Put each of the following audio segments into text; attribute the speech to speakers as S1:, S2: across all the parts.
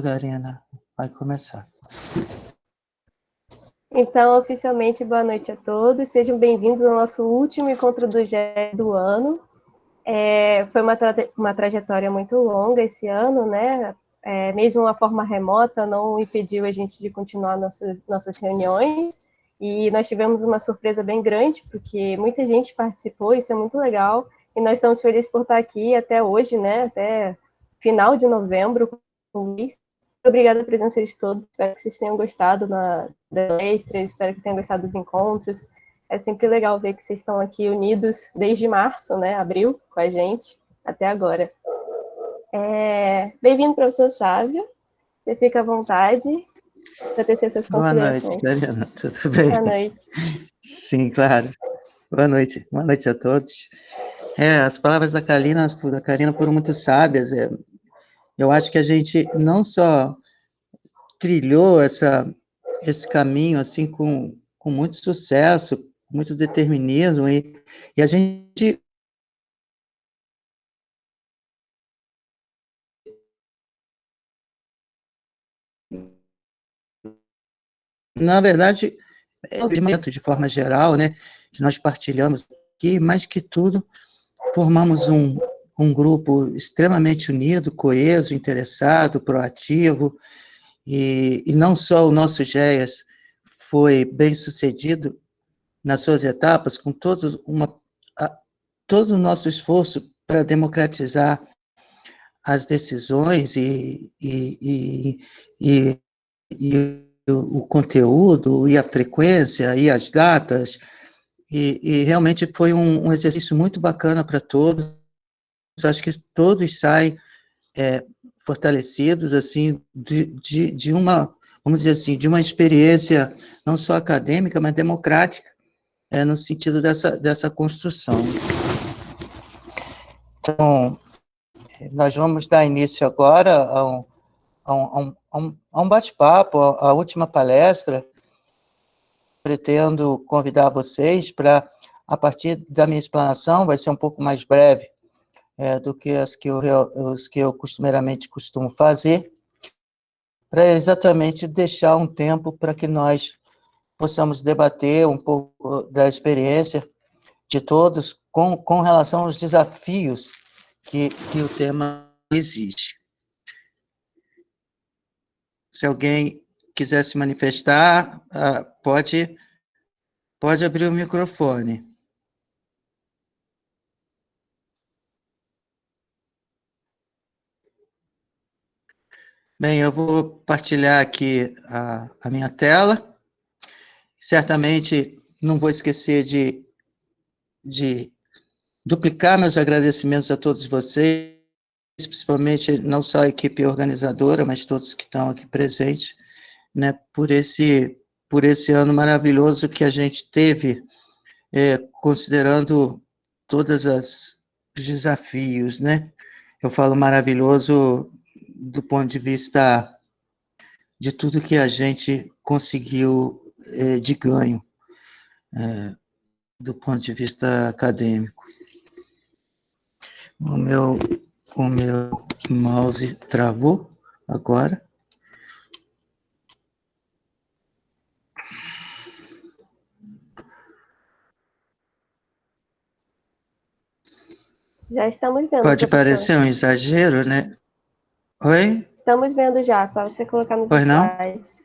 S1: Garina, vai começar.
S2: Então, oficialmente, boa noite a todos. Sejam bem-vindos ao nosso último encontro do GE do ano. Foi uma trajetória muito longa esse ano, né? Mesmo a forma remota não impediu a gente de continuar nossas reuniões. E nós tivemos uma surpresa bem grande, porque muita gente participou, isso é muito legal. E nós estamos felizes por estar aqui até hoje, né? Até final de novembro, com isso. Obrigada pela presença de todos. Espero que vocês tenham gostado da palestra, espero que tenham gostado dos encontros. É sempre legal ver que vocês estão aqui unidos desde março, né, abril, com a gente, até agora. Bem-vindo, professor Sávio. Você fica à vontade para tecer essas considerações.
S1: Boa noite, Karina. Tudo bem?
S2: Boa noite.
S1: Sim, claro. Boa noite a todos. As palavras da Karina foram muito sábias. Eu acho que a gente não só trilhou esse caminho assim com muito sucesso, muito determinismo, e a gente, na verdade, é um movimento de forma geral, né, que nós partilhamos aqui, mais que tudo, formamos um grupo extremamente unido, coeso, interessado, proativo, e não só o nosso GEAS foi bem sucedido nas suas etapas, com todo o nosso esforço para democratizar as decisões e o conteúdo, e a frequência, e as datas, e realmente foi um exercício muito bacana para todos. Acho que todos saem fortalecidos, assim, de uma, vamos dizer assim, de uma experiência não só acadêmica, mas democrática, no sentido dessa construção. Então, nós vamos dar início agora a um bate-papo, a última palestra. Pretendo convidar vocês para, a partir da minha explanação, vai ser um pouco mais breve do que os que eu costumeiramente costumo fazer, para exatamente deixar um tempo para que nós possamos debater um pouco da experiência de todos com relação aos desafios que o tema exige. Se alguém quiser se manifestar, pode abrir o microfone. Bem, eu vou partilhar aqui a minha tela. Certamente não vou esquecer de duplicar meus agradecimentos a todos vocês, principalmente não só a equipe organizadora, mas todos que estão aqui presentes, né, por esse ano maravilhoso que a gente teve, considerando todos os desafios, né? Eu falo maravilhoso do ponto de vista de tudo que a gente conseguiu de ganho, do ponto de vista acadêmico. O meu mouse travou agora.
S2: Já estamos vendo,
S1: Pode
S2: professor.
S1: parecer um exagero, né? Oi?
S2: Estamos vendo já, só você colocar nos
S1: Pois não?
S2: slides.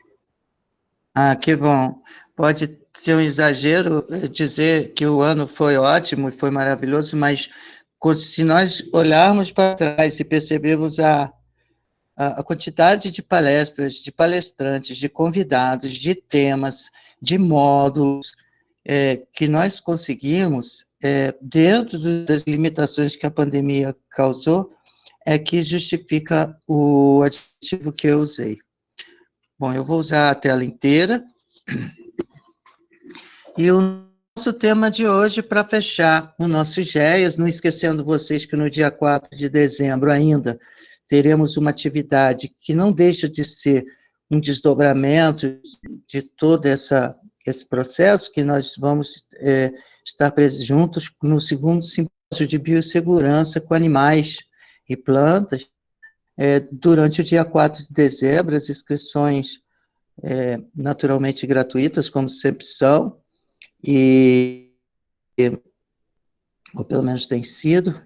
S1: Que bom. Pode ser um exagero dizer que o ano foi ótimo e foi maravilhoso, mas se nós olharmos para trás e percebermos a quantidade de palestras, de palestrantes, de convidados, de temas, de módulos que nós conseguimos, dentro das limitações que a pandemia causou, é que justifica o adjetivo que eu usei. Bom, eu vou usar a tela inteira. E o nosso tema de hoje, para fechar o nosso GEAS, não esquecendo vocês que no dia 4 de dezembro ainda teremos uma atividade que não deixa de ser um desdobramento de todo esse processo, que nós vamos estar juntos no segundo simpósio de biossegurança com animais e plantas, durante o dia 4 de dezembro, as inscrições naturalmente gratuitas, como sempre são, ou pelo menos tem sido,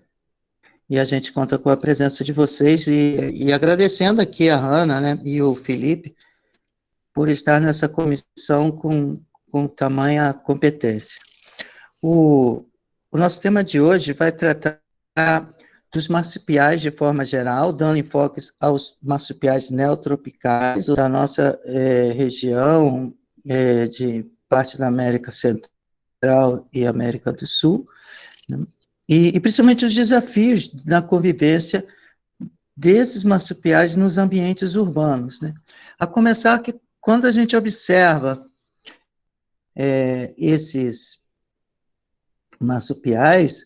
S1: e a gente conta com a presença de vocês, e agradecendo aqui a Hanna, né, e o Felipe, por estar nessa comissão com tamanha competência. O nosso tema de hoje vai tratar dos marsupiais de forma geral, dando enfoque aos marsupiais neotropicais da nossa região, de parte da América Central e América do Sul, né? E principalmente os desafios na convivência desses marsupiais nos ambientes urbanos, né? A começar que, quando a gente observa esses marsupiais,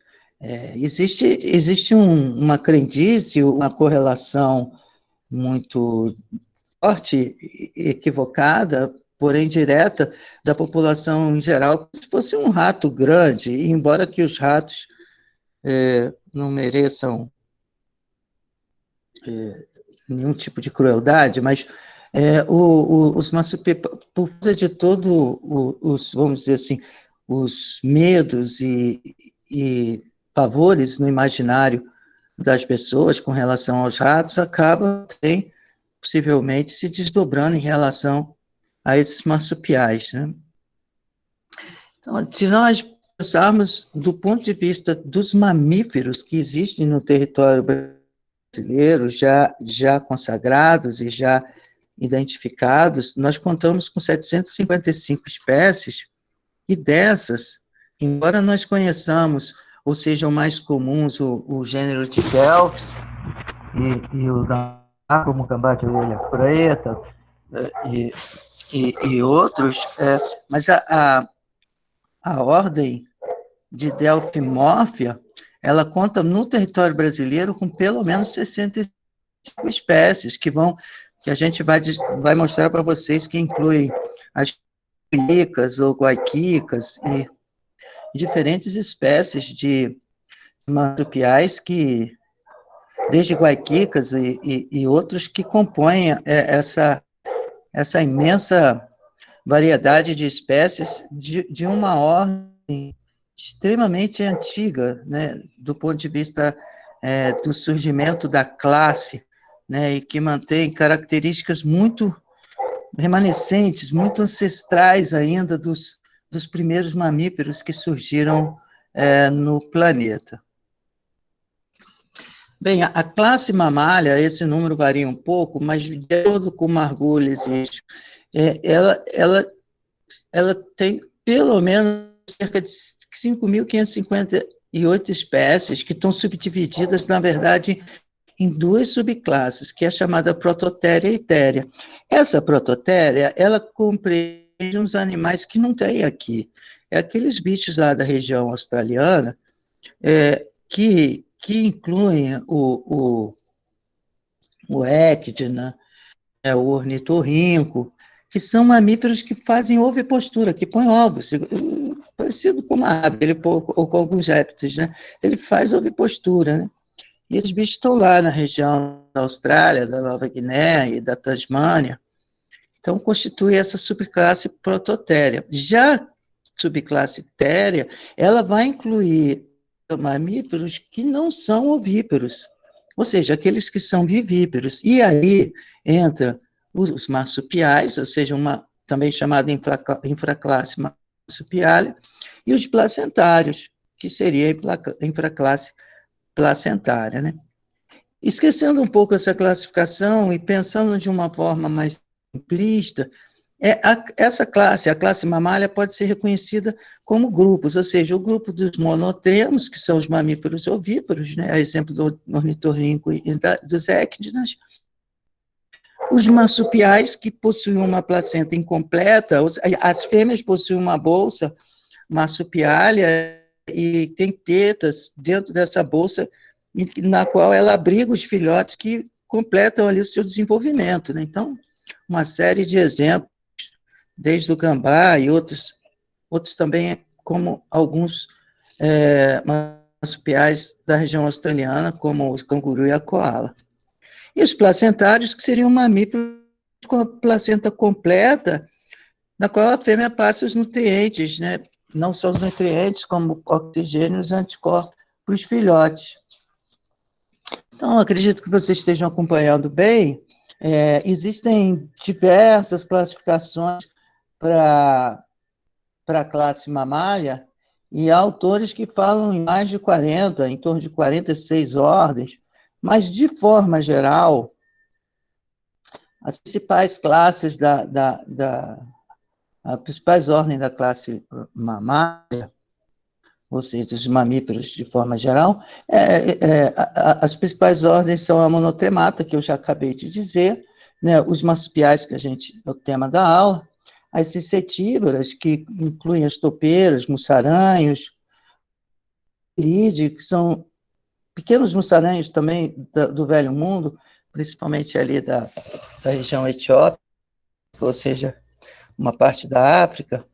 S1: existe uma crendice, uma correlação muito forte, equivocada, porém direta, da população em geral, como se fosse um rato grande, e embora que os ratos não mereçam nenhum tipo de crueldade, mas os marsupiais, por causa de todo vamos dizer assim, os medos e pavores no imaginário das pessoas com relação aos ratos, acabam também, possivelmente, se desdobrando em relação a esses marsupiais, né? Então, se nós pensarmos do ponto de vista dos mamíferos que existem no território brasileiro, já consagrados e já identificados, nós contamos com 755 espécies, e dessas, embora nós conheçamos, ou sejam mais comuns, o gênero Tigelps e o gambá, como o gambá de orelha preta, e outros, mas a ordem de Delphimorphia, ela conta no território brasileiro com pelo menos 65 espécies que a gente vai mostrar para vocês, que incluem as cuicas ou guaiquicas e diferentes espécies de marsupiais que, desde guaiquicas e outros que compõem essa imensa variedade de espécies de uma ordem extremamente antiga, né, do ponto de vista do surgimento da classe, né, e que mantém características muito remanescentes, muito ancestrais ainda dos primeiros mamíferos que surgiram no planeta. Bem, a classe mamália, esse número varia um pouco, mas de acordo com Margulis, ela tem pelo menos cerca de 5.558 espécies que estão subdivididas, na verdade, em duas subclasses, que é a chamada Prototéria e Téria. Essa Prototéria, ela compreende uns animais que não tem aqui. Aqueles bichos lá da região australiana, que incluem o Ecdna, o ornitorrinco, que são mamíferos que fazem ovipostura, que põem ovos, parecido com uma ave, ou com alguns répteis, né? Ele faz ovipostura, né? E esses bichos estão lá na região da Austrália, da Nova Guiné e da Tasmânia. Então, constitui essa subclasse Prototéria. Já a subclasse Téria, ela vai incluir mamíferos que não são ovíparos, ou seja, aqueles que são vivíparos. E aí entra os marsupiais, ou seja, também chamada infraclasse marsupiália, e os placentários, que seria a infraclasse placentária, né? Esquecendo um pouco essa classificação e pensando de uma forma mais simplista, essa classe, a classe mamália, pode ser reconhecida como grupos, ou seja, o grupo dos monotremos, que são os mamíferos ovíparos, né, a exemplo do ornitorrinco e dos equidnas, os marsupiais, que possuem uma placenta incompleta, as fêmeas possuem uma bolsa marsupiália e tem tetas dentro dessa bolsa, na qual ela abriga os filhotes que completam ali o seu desenvolvimento, né? Então, uma série de exemplos, desde o gambá e outros também, como alguns marsupiais da região australiana, como o canguru e a koala. E os placentários, que seriam mamíferos com a placenta completa, na qual a fêmea passa os nutrientes, né? Não só os nutrientes, como oxigênio e os anticorpos para os filhotes. Então, acredito que vocês estejam acompanhando bem. Existem diversas classificações para a classe mamália, e há autores que falam em mais de 40, em torno de 46 ordens, mas, de forma geral, as principais classes as principais ordens da classe mamália, ou seja, os mamíferos de forma geral, as principais ordens são a monotremata, que eu já acabei de dizer, né, os marsupiais, que é o tema da aula, as cicetívoras, que incluem as topeiras, mussaranhos, que são pequenos mussaranhos também do Velho Mundo, principalmente ali da região etíope, ou seja, uma parte da África.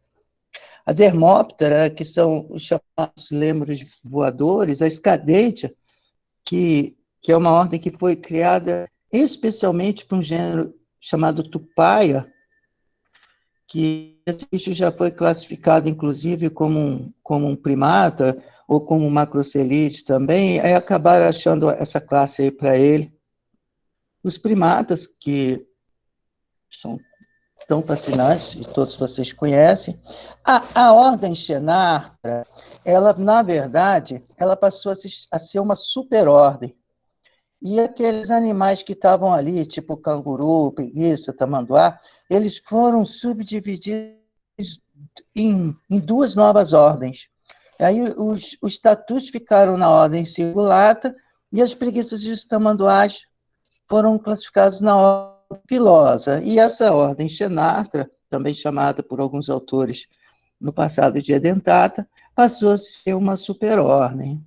S1: A Dermóptera, que são os chamados lêmuros voadores, a Escadentia, que é uma ordem que foi criada especialmente para um gênero chamado Tupaia, que esse bicho já foi classificado, inclusive, como um primata, ou como um macrocelide também, aí acabaram achando essa classe aí para ele. Os primatas, que são tão fascinantes, e todos vocês conhecem, a ordem Xenarthra, ela, na verdade, ela passou a ser uma superordem. E aqueles animais que estavam ali, tipo canguru, preguiça, tamanduá, eles foram subdivididos em duas novas ordens. Aí os tatus ficaram na ordem Cingulata e as preguiças e os tamanduás foram classificados na ordem Pilosa. E essa ordem Xenarthra, também chamada por alguns autores no passado de Edentata, passou a ser uma superordem.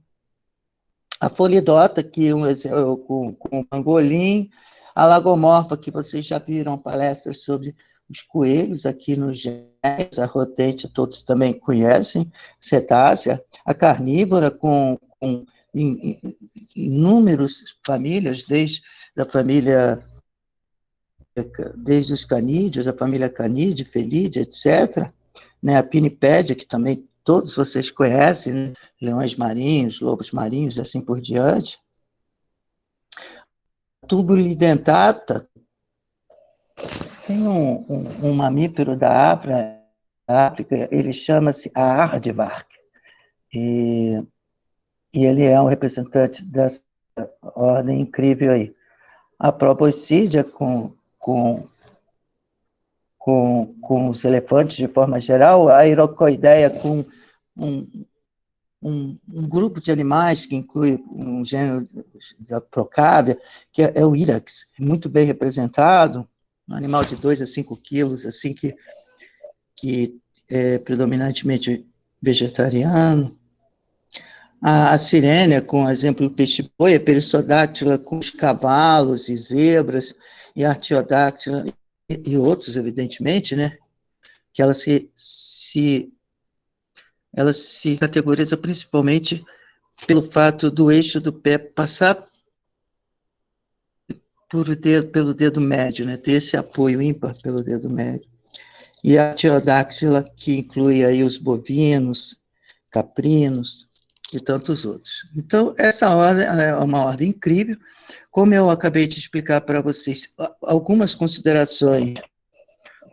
S1: A Folidota, que com o pangolim, a Lagomorfa, que vocês já viram palestras sobre os coelhos aqui no GES, a Rotente, todos também conhecem, cetácea, a carnívora, com inúmeras famílias, desde os canídeos, a família Canidae, Felidae, etc., né, a Pinnipédia, que também todos vocês conhecem, né, leões marinhos, lobos marinhos, e assim por diante. A Tubulidentata tem um mamífero da África, ele chama-se a Aardvark, e ele é um representante dessa ordem incrível aí. A Proboscidea, com os elefantes de forma geral, a Irocoideia com um grupo de animais que inclui um gênero da Procábia, que é o Irax, muito bem representado, um animal de 2 a 5 quilos, assim, que é predominantemente vegetariano. A sirênia, com exemplo do peixe-boi, a perissodáctila com os cavalos e zebras, e a artiodáctila e outros, evidentemente, né? Que ela se categoriza principalmente pelo fato do eixo do pé passar pelo dedo médio, né? Ter esse apoio ímpar pelo dedo médio. E a artiodáctila, que inclui aí os bovinos, caprinos e tantos outros. Então, essa ordem é uma ordem incrível. Como eu acabei de explicar para vocês, algumas considerações,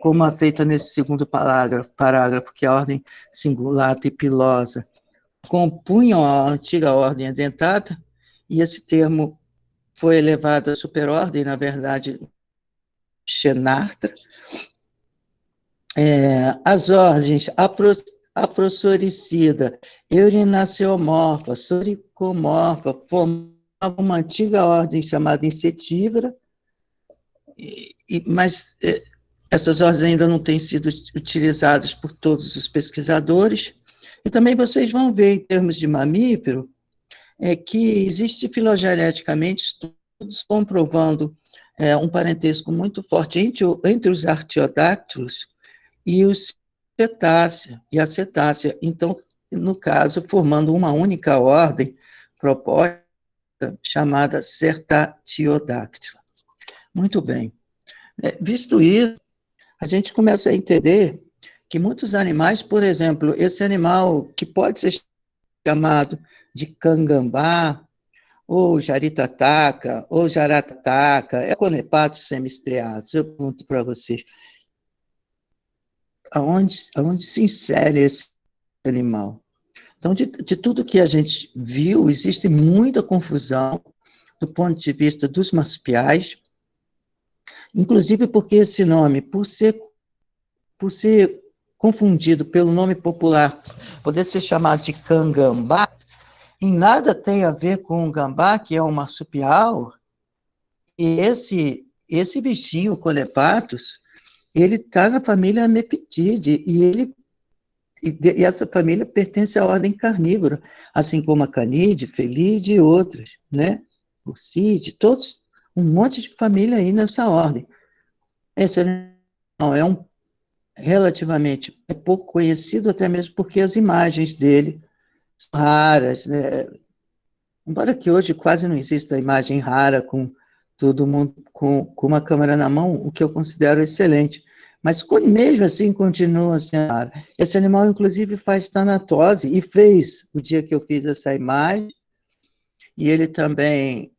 S1: como a feita nesse segundo parágrafo, que é a ordem Cingulata e Pilosa, compunham a antiga ordem Edentata, e esse termo foi elevado à superordem, na verdade, Xenarthra. As ordens Afrosoricida, Eurinaceomorfa, Soricomorfa, formavam uma antiga ordem chamada Insetívora, mas essas ordens ainda não têm sido utilizadas por todos os pesquisadores. E também vocês vão ver, em termos de mamífero, que existe filogeneticamente estudos comprovando um parentesco muito forte entre os artiodáctilos e os a cetácea. Então, no caso, formando uma única ordem proposta chamada Certatiodáctila. Muito bem. Visto isso, a gente começa a entender que muitos animais, por exemplo, esse animal que pode ser chamado de cangambá, ou jaritataca, ou jarataca, é conepatos semi-estriados. Eu pergunto para vocês, aonde se insere esse animal? Então, de tudo que a gente viu, existe muita confusão do ponto de vista dos marsupiais, inclusive porque esse nome, por ser confundido pelo nome popular, poder ser chamado de cangambá, em nada tem a ver com o gambá, que é um marsupial, e esse bichinho, o Colepatos, ele está na família Meptide, e essa família pertence à ordem carnívora, assim como a Canídea, Felide e outras, né? Urcide, todos, um monte de família aí nessa ordem. Esse animal é relativamente pouco conhecido, até mesmo porque as imagens dele são raras, né? Embora que hoje quase não exista imagem rara com todo mundo com uma câmera na mão, o que eu considero excelente. Mas mesmo assim continua sendo raro. Esse animal, inclusive, faz tanatose, e fez o dia que eu fiz essa imagem, e ele também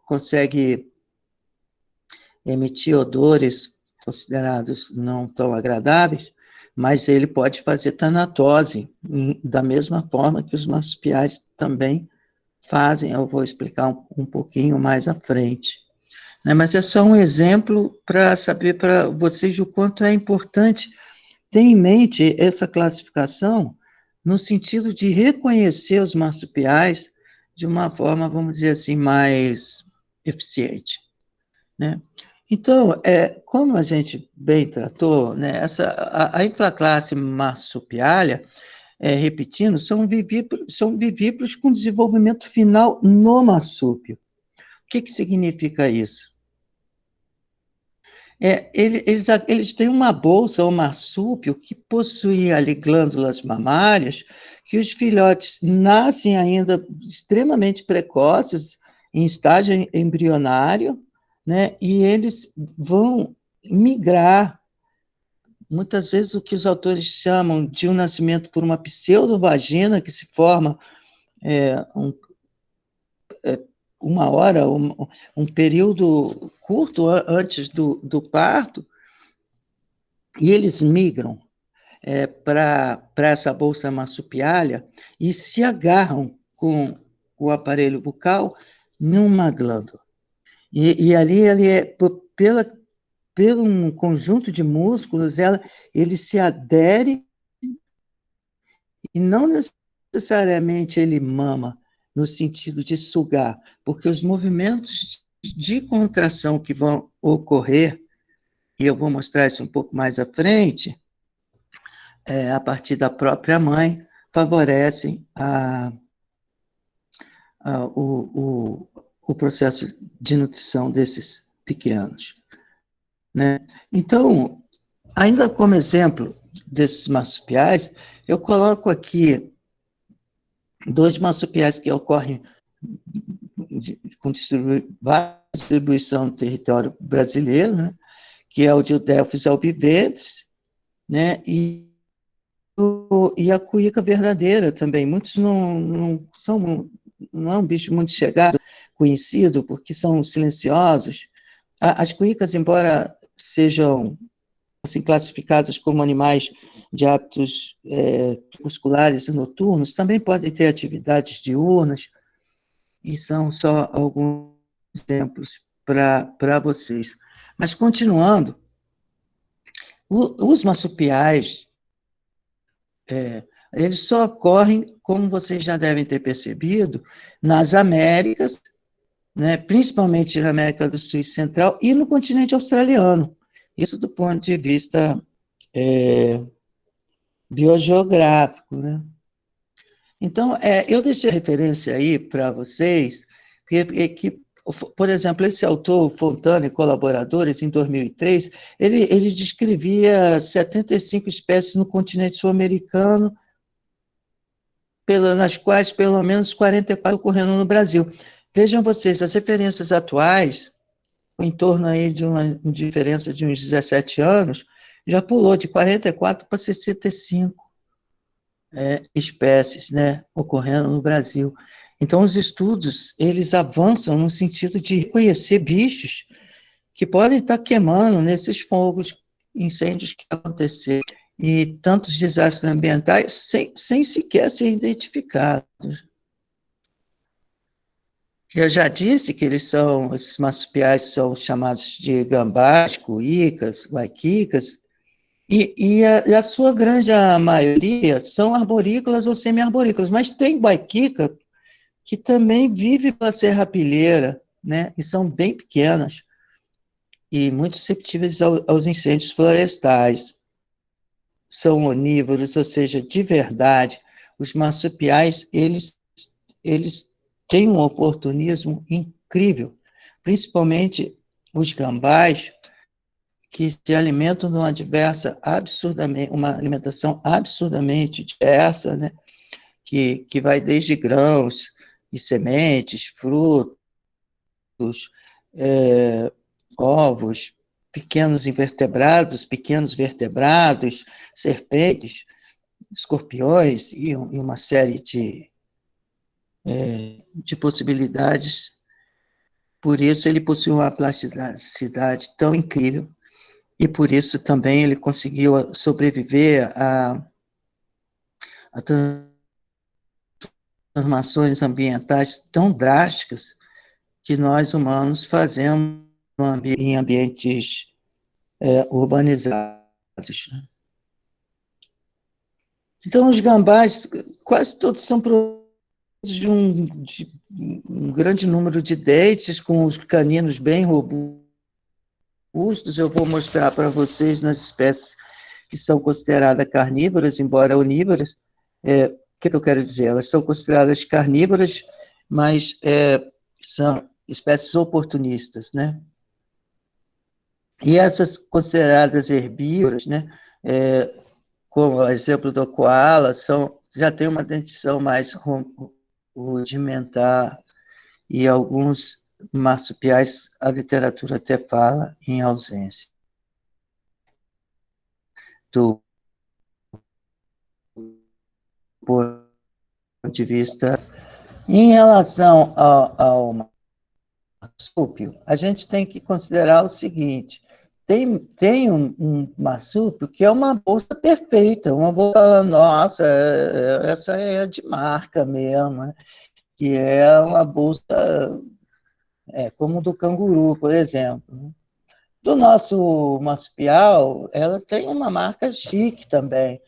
S1: consegue emitir odores considerados não tão agradáveis, mas ele pode fazer tanatose, da mesma forma que os marsupiais também fazem. Eu vou explicar um pouquinho mais à frente. Mas é só um exemplo para saber para vocês o quanto é importante ter em mente essa classificação no sentido de reconhecer os marsupiais de uma forma, vamos dizer assim, mais eficiente, né? Então, como a gente bem tratou, né, a infraclasse marsupiália, repetindo, são vivíparos com desenvolvimento final no marsúpio. O que significa isso? Eles têm uma bolsa, ou marsúpio, que possui ali glândulas mamárias, que os filhotes nascem ainda extremamente precoces, em estágio embrionário, né, e eles vão migrar, muitas vezes o que os autores chamam de um nascimento por uma pseudovagina, que se forma uma hora, um período curto antes do parto, e eles migram para essa bolsa marsupiália e se agarram com o aparelho bucal numa glândula. E ali pelo um conjunto de músculos, ele se adere, e não necessariamente ele mama, no sentido de sugar, porque os movimentos de contração que vão ocorrer, e eu vou mostrar isso um pouco mais à frente, a partir da própria mãe, favorecem o processo de nutrição desses pequenos, né? Então, ainda como exemplo desses marsupiais, eu coloco aqui 2 marsupiais que ocorrem com distribuição no território brasileiro, né? Que é o Diodelphis albiventes, né? E a cuíca verdadeira também. Muitos não é um bicho muito chegado, conhecido, porque são silenciosos. As cuícas, embora sejam assim, classificadas como animais de hábitos musculares e noturnos, também podem ter atividades diurnas, e são só alguns exemplos para vocês. Mas, continuando, os marsupiais, eles só ocorrem, como vocês já devem ter percebido, nas Américas, né, principalmente na América do Sul e Central, e no continente australiano. Isso do ponto de vista biogeográfico, né? Então, eu deixei referência aí para vocês, que, por exemplo, esse autor, Fontana e colaboradores, em 2003, ele descrevia 75 espécies no continente sul-americano, nas quais pelo menos 44 ocorrendo no Brasil. Vejam vocês, as referências atuais em torno aí de uma diferença de uns 17 anos, já pulou de 44 para 65 espécies, né, ocorrendo no Brasil. Então, os estudos, eles avançam no sentido de reconhecer bichos que podem estar queimando nesses fogos, incêndios que aconteceram, e tantos desastres ambientais sem sequer ser identificados. Eu já disse que esses marsupiais são chamados de gambás, cuícas, guaiquicas, e a sua grande maioria são arborícolas ou semi-arborícolas, mas tem guaiquica que também vive pela serrapilheira, né, e são bem pequenas e muito susceptíveis aos incêndios florestais. São onívoros, ou seja, de verdade, os marsupiais, eles têm um oportunismo incrível, principalmente os gambás, que se alimentam de uma alimentação absurdamente diversa, né? que vai desde grãos e sementes, frutos, é, ovos, pequenos vertebrados, serpentes, escorpiões e uma série de possibilidades. Por isso ele possui uma plasticidade tão incrível e por isso também ele conseguiu sobreviver a transformações ambientais tão drásticas que nós humanos fazemos em ambientes urbanizados. Então, os gambás, quase todos são produtos de um grande número de dentes, com os caninos bem robustos. Eu vou mostrar para vocês nas espécies que são consideradas carnívoras, embora onívoras. O que eu quero dizer? Elas são consideradas carnívoras, mas são espécies oportunistas, né? E essas consideradas herbívoras, né, como o exemplo do koala, já tem uma dentição mais rudimentar, e alguns marsupiais, a literatura até fala em ausência do ponto de vista. Em relação ao marsúpio, a gente tem que considerar o seguinte: tem um marsúpio que é uma bolsa perfeita, uma bolsa, nossa, essa é de marca mesmo, né? Que é uma bolsa como do canguru, por exemplo, né? Do nosso marsupial, ela tem uma marca chique também,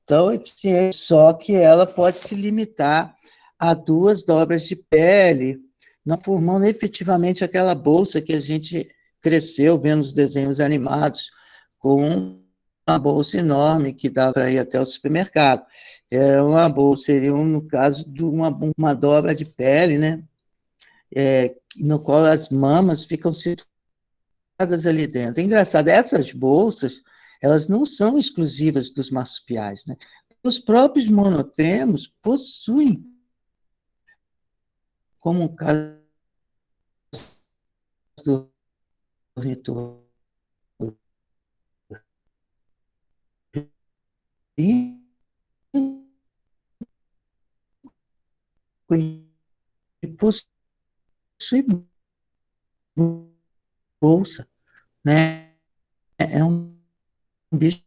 S1: tão eficiente, só que ela pode se limitar a duas dobras de pele, não formando efetivamente aquela bolsa que a gente cresceu vendo os desenhos animados, com uma bolsa enorme que dá para ir até o supermercado. É uma bolsa, seria, no caso, de uma dobra de pele, né? No qual as mamas ficam situadas ali dentro. É engraçado, essas bolsas, elas não são exclusivas dos marsupiais, né? Os próprios monotremos possuem, como o caso do ornitorrinco, possui bolsa, né? É um bicho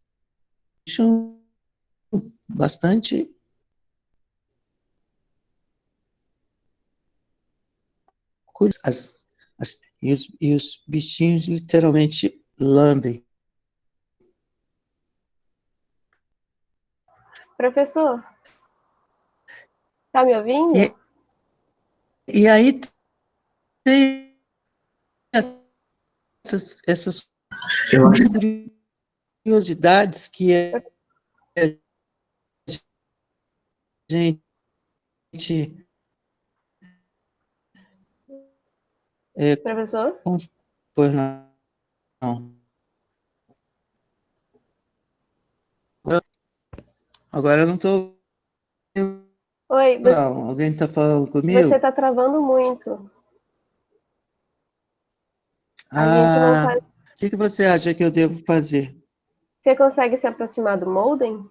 S1: bastante curioso. E os bichinhos literalmente lambem.
S2: Professor, tá me ouvindo?
S1: E aí tem essas curiosidades que a gente
S2: Professor?
S1: pois não. Agora eu não estou.
S2: Oi,
S1: Não, alguém está falando
S2: você
S1: comigo?
S2: está travando muito. A gente não
S1: Ah,
S2: faz...
S1: o que que você acha que eu devo fazer?
S2: Você consegue se aproximar do modem?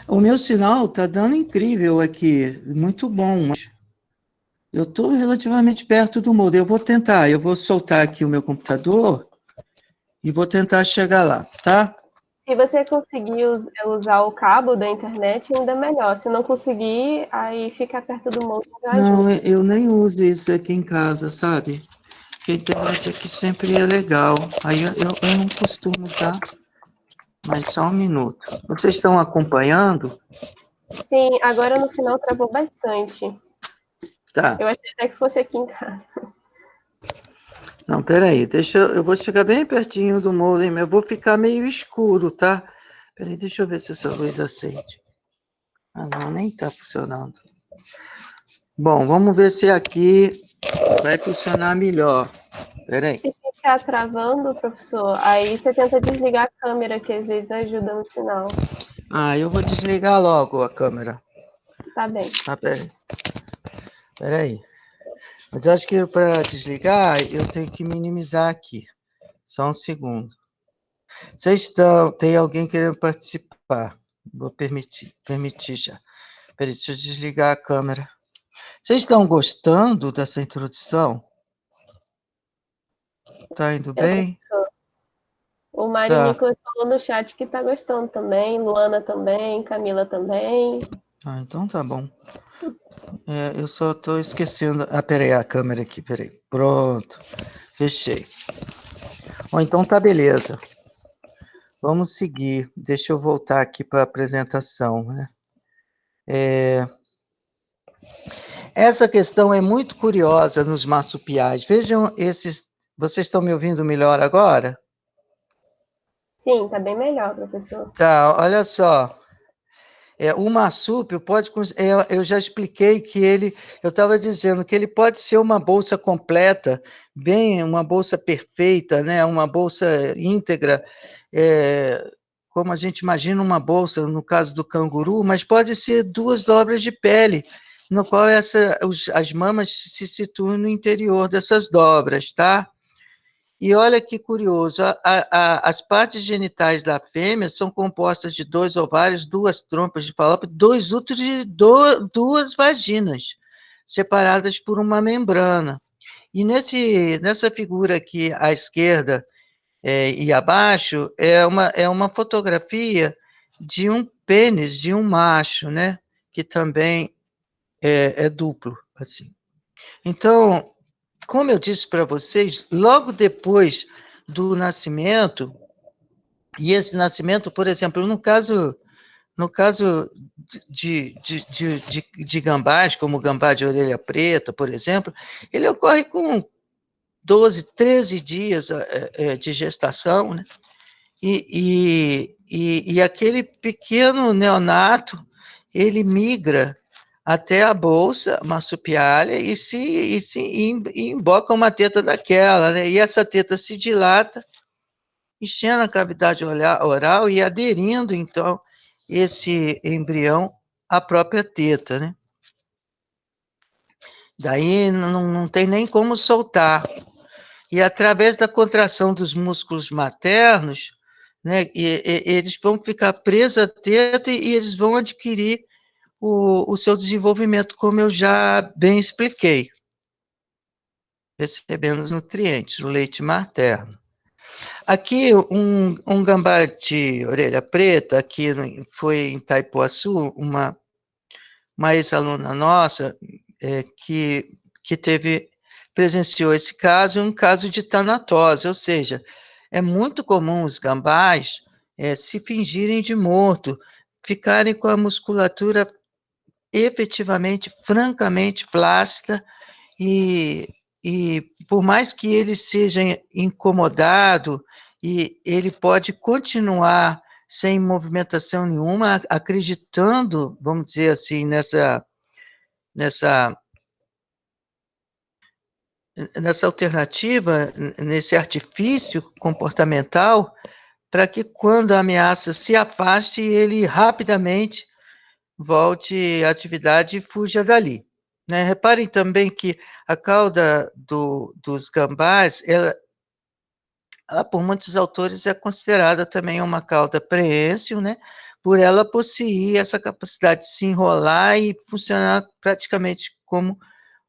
S1: O meu sinal tá dando incrível aqui, muito bom. Eu estou relativamente perto do modem. Eu vou tentar, eu vou soltar aqui o meu computador e vou tentar chegar lá, tá?
S2: Se você conseguir usar o cabo da internet, ainda melhor. Se não conseguir, aí ficar perto do modem já
S1: Não,
S2: ajuda.
S1: eu nem uso isso aqui em casa, sabe? Porque a internet aqui sempre é legal. Aí eu não costumo usar, mas só um minuto. Vocês estão acompanhando?
S2: Sim, agora no final travou bastante.
S1: Tá.
S2: Eu achei até que fosse aqui em casa.
S1: Não, peraí, eu vou chegar bem pertinho do modem, mas eu vou ficar meio escuro, tá? Peraí, deixa eu ver se essa luz acende. Ah, não, nem tá funcionando. Bom, vamos ver se aqui vai funcionar melhor. Peraí.
S2: Se ficar travando, professor, aí você tenta desligar a câmera, que às vezes ajuda no sinal.
S1: Ah, eu vou desligar logo a câmera.
S2: Tá bem.
S1: Ah, peraí. Mas eu acho que para desligar, eu tenho que minimizar aqui. Só um segundo. Tem alguém querendo participar? Vou permitir já. Peraí, deixa eu desligar a câmera. Vocês estão gostando dessa introdução? Tá indo
S2: É,
S1: bem?
S2: professor. O Mário
S1: Tá.
S2: Nicolas falou no chat que tá gostando também, Luana também, Camila também.
S1: Ah, então tá bom. Eu só tô esquecendo. Ah, peraí, a câmera aqui, peraí. Pronto. Fechei. Ou então tá beleza. Vamos seguir. Deixa eu voltar aqui para a apresentação, né? Essa questão é muito curiosa nos marsupiais. Vejam esses. Vocês estão me ouvindo melhor agora?
S2: Sim, tá bem melhor, professor.
S1: Tá, olha só. O marsúpio pode. Eu já expliquei que eu estava dizendo que ele pode ser uma bolsa completa, bem, uma bolsa perfeita, né? Uma bolsa íntegra, como a gente imagina uma bolsa, no caso do canguru, mas pode ser duas dobras de pele, no qual as mamas se situam no interior dessas dobras, tá? E olha que curioso, as partes genitais da fêmea são compostas de dois ovários, duas trompas de falópio, dois úteros e duas vaginas, separadas por uma membrana. E nessa figura aqui à esquerda e abaixo é uma fotografia de um pênis de um macho, né? Que também é duplo, assim. Então, como eu disse para vocês, logo depois do nascimento, e esse nascimento, por exemplo, no caso de gambás, como o gambá de orelha preta, por exemplo, ele ocorre com 12, 13 dias de gestação, né? E aquele pequeno neonato, ele migra até a bolsa marsupiália e emboca uma teta daquela, né? E essa teta se dilata, enchendo a cavidade oral e aderindo, então, esse embrião à própria teta, né? Daí não tem nem como soltar. E através da contração dos músculos maternos, né, eles vão ficar presos à teta e eles vão adquirir o seu desenvolvimento, como eu já bem expliquei, recebendo os nutrientes, o leite materno. Aqui, um gambá de orelha preta, aqui foi em Itaipuaçu, uma ex-aluna nossa, que presenciou esse caso, um caso de tanatose, ou seja, é muito comum os gambás se fingirem de morto, ficarem com a musculatura efetivamente, francamente flácida, e, e por mais que ele seja incomodado, e ele pode continuar sem movimentação nenhuma, acreditando, vamos dizer assim, nessa nessa alternativa, nesse artifício comportamental, para que quando a ameaça se afaste, ele rapidamente volte à atividade e fuja dali. né? Reparem também que a cauda dos gambás, ela, por muitos autores, é considerada também uma cauda preensil, né? Por ela possuir essa capacidade de se enrolar e funcionar praticamente como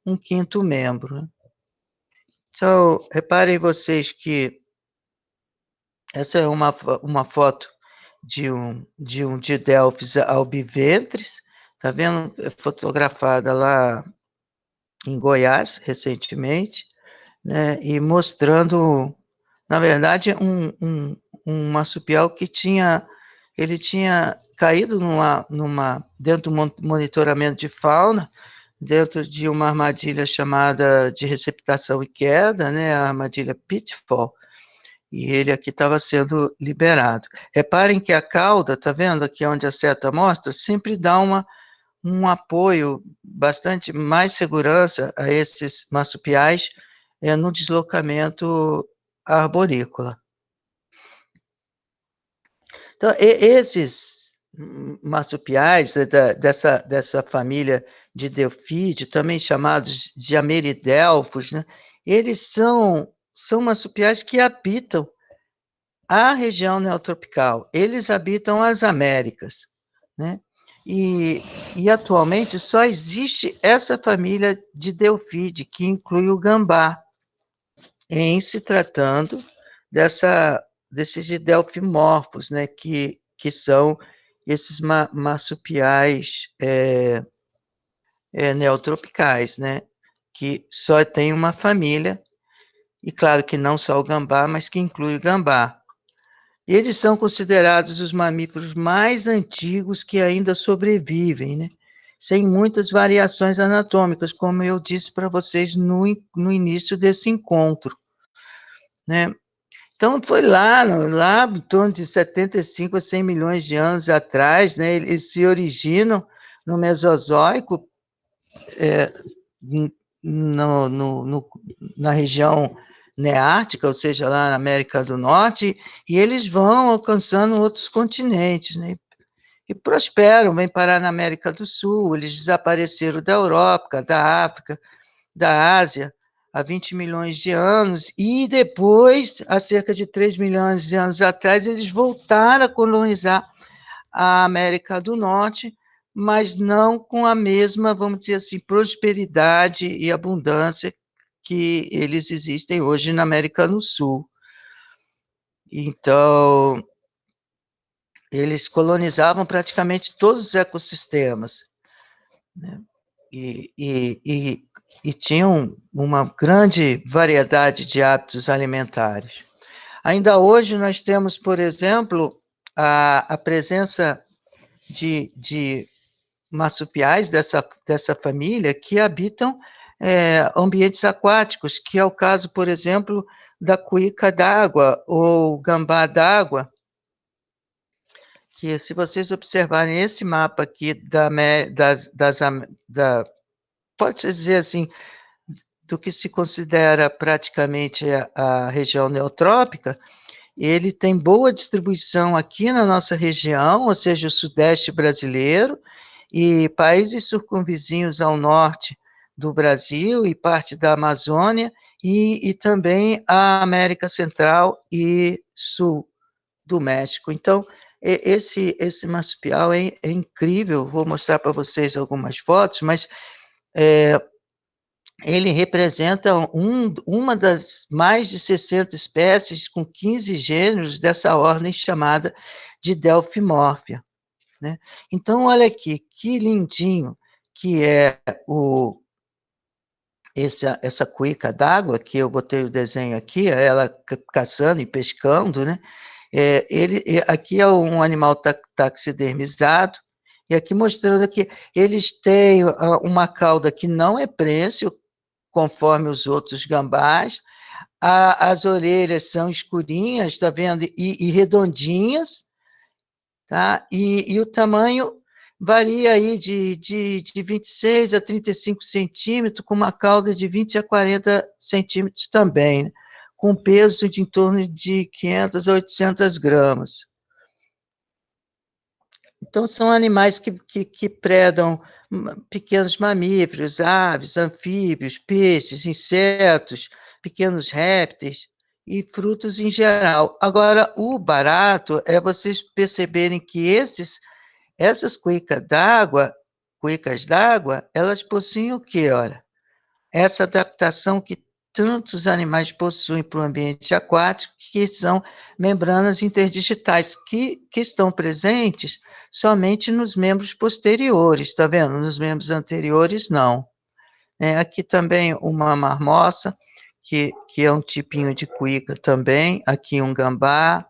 S1: um quinto membro, né? Então, reparem vocês que essa é uma foto de um Didelphis albiventris, tá vendo? É fotografada lá em Goiás, recentemente, né? E mostrando, na verdade, um marsupial que ele tinha caído dentro do monitoramento de fauna, dentro de uma armadilha chamada de receptação e queda, né? A armadilha Pitfall, e ele aqui estava sendo liberado. Reparem que a cauda, tá vendo aqui onde a seta mostra, sempre dá um apoio, bastante mais segurança a esses marsupiais no deslocamento arborícola. Então, esses marsupiais dessa família de Delfídeo, também chamados de Ameridelfos, né, eles são marsupiais que habitam a região neotropical, eles habitam as Américas, né? E atualmente só existe essa família de Delfide, que inclui o gambá, em se tratando desses delfimorfos, né? Que são esses marsupiais neotropicais, né? Que só tem uma família, e claro que não só o gambá, mas que inclui o gambá. Eles são considerados os mamíferos mais antigos que ainda sobrevivem, né? Sem muitas variações anatômicas, como eu disse para vocês no início desse encontro, né? Então, foi lá em torno de 75 a 100 milhões de anos atrás, né? Eles se originam no Mesozoico, no, no, no, na região neártica, ou seja, lá na América do Norte, e eles vão alcançando outros continentes, né? E prosperam, vêm parar na América do Sul, eles desapareceram da Europa, da África, da Ásia, há 20 milhões de anos, e depois, há cerca de 3 milhões de anos atrás, eles voltaram a colonizar a América do Norte, mas não com a mesma, vamos dizer assim, prosperidade e abundância que eles existem hoje na América do Sul. Então, eles colonizavam praticamente todos os ecossistemas, né? E tinham uma grande variedade de hábitos alimentares. Ainda hoje nós temos, por exemplo, a presença de marsupiais dessa família que habitam ambientes aquáticos, que é o caso, por exemplo, da cuíca d'água ou gambá d'água, que se vocês observarem esse mapa aqui pode-se dizer assim, do que se considera praticamente a região neotrópica, ele tem boa distribuição aqui na nossa região, ou seja, o sudeste brasileiro, e países circunvizinhos ao norte do Brasil e parte da Amazônia, e também a América Central e Sul do México. Então, esse marsupial é incrível, vou mostrar para vocês algumas fotos, mas ele representa uma das mais de 60 espécies, com 15 gêneros dessa ordem chamada de Delphimorphia, né? Então, olha aqui, que lindinho que é essa cuíca d'água, que eu botei o desenho aqui, ela caçando e pescando, né? Aqui é um animal taxidermizado, e aqui mostrando que eles têm uma cauda que não é prênsil, conforme os outros gambás, as orelhas são escurinhas, está vendo? E redondinhas, tá? E o tamanho varia aí de 26 a 35 centímetros, com uma cauda de 20 a 40 centímetros também, né? Com peso de em torno de 500 a 800 gramas. Então, são animais que predam pequenos mamíferos, aves, anfíbios, peixes, insetos, pequenos répteis e frutos em geral. Agora, o barato é vocês perceberem que essas cuicas d'água, elas possuem o quê, ora? Essa adaptação que tantos animais possuem para o ambiente aquático, que são membranas interdigitais, que estão presentes somente nos membros posteriores, está vendo? Nos membros anteriores, não. Aqui também uma marmoça, que é um tipinho de cuíca também, aqui um gambá.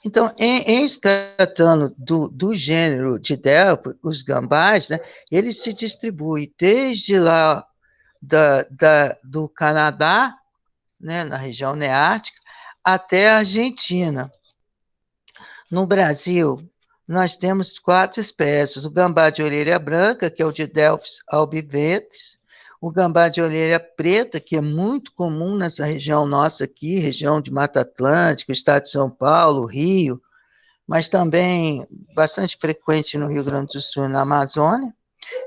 S1: Então, em se tratando do gênero de Delphi, os gambás, né, eles se distribuem desde lá do Canadá, né, na região neártica, até a Argentina. No Brasil, nós temos 4 espécies: o gambá de orelha branca, que é o Didelphis albiventes, o gambá de orelha preta, que é muito comum nessa região nossa aqui, região de Mata Atlântica, estado de São Paulo, Rio, mas também bastante frequente no Rio Grande do Sul e na Amazônia.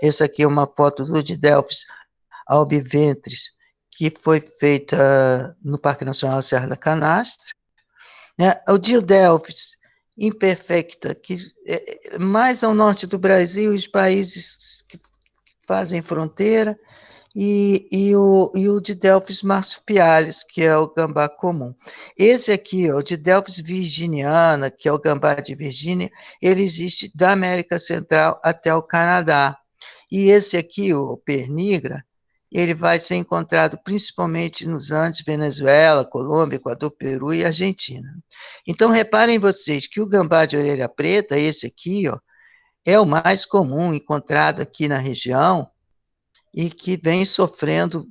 S1: Essa aqui é uma foto do Didelphis albiventes, que foi feita no Parque Nacional Serra da Canastra. O Didelphis imperfecta, que é mais ao norte do Brasil, os países que fazem fronteira, e o Didelphis marsupialis, que é o gambá comum. Esse aqui, o Didelphis virginiana, que é o gambá de Virgínia, ele existe da América Central até o Canadá. E esse aqui, o pernigra, ele vai ser encontrado principalmente nos Andes, Venezuela, Colômbia, Equador, Peru e Argentina. Então, reparem vocês que o gambá de orelha preta, esse aqui, ó, é o mais comum encontrado aqui na região e que vem sofrendo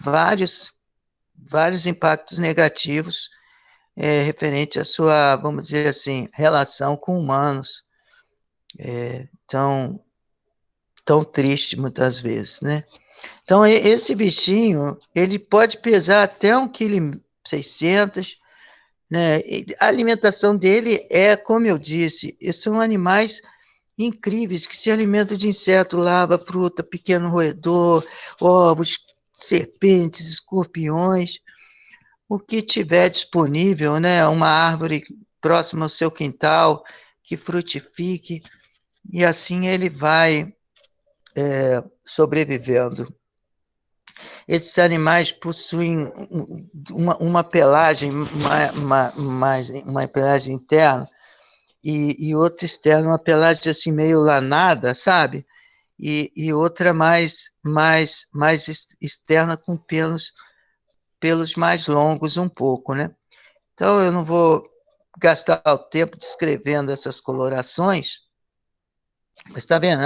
S1: vários impactos negativos referente à sua, vamos dizer assim, relação com humanos. Tão triste muitas vezes, né? Então, esse bichinho, ele pode pesar até 1,6 kg, né? A alimentação dele é, como eu disse, são animais incríveis que se alimentam de inseto, larva, fruta, pequeno roedor, ovos, serpentes, escorpiões, o que tiver disponível, né? Uma árvore próxima ao seu quintal que frutifique, e assim ele vai sobrevivendo. Esses animais possuem uma pelagem, uma pelagem interna e outra externa, uma pelagem assim meio lanada, sabe? E outra mais externa com pelos mais longos um pouco, né? Então eu não vou gastar o tempo descrevendo essas colorações, mas está vendo?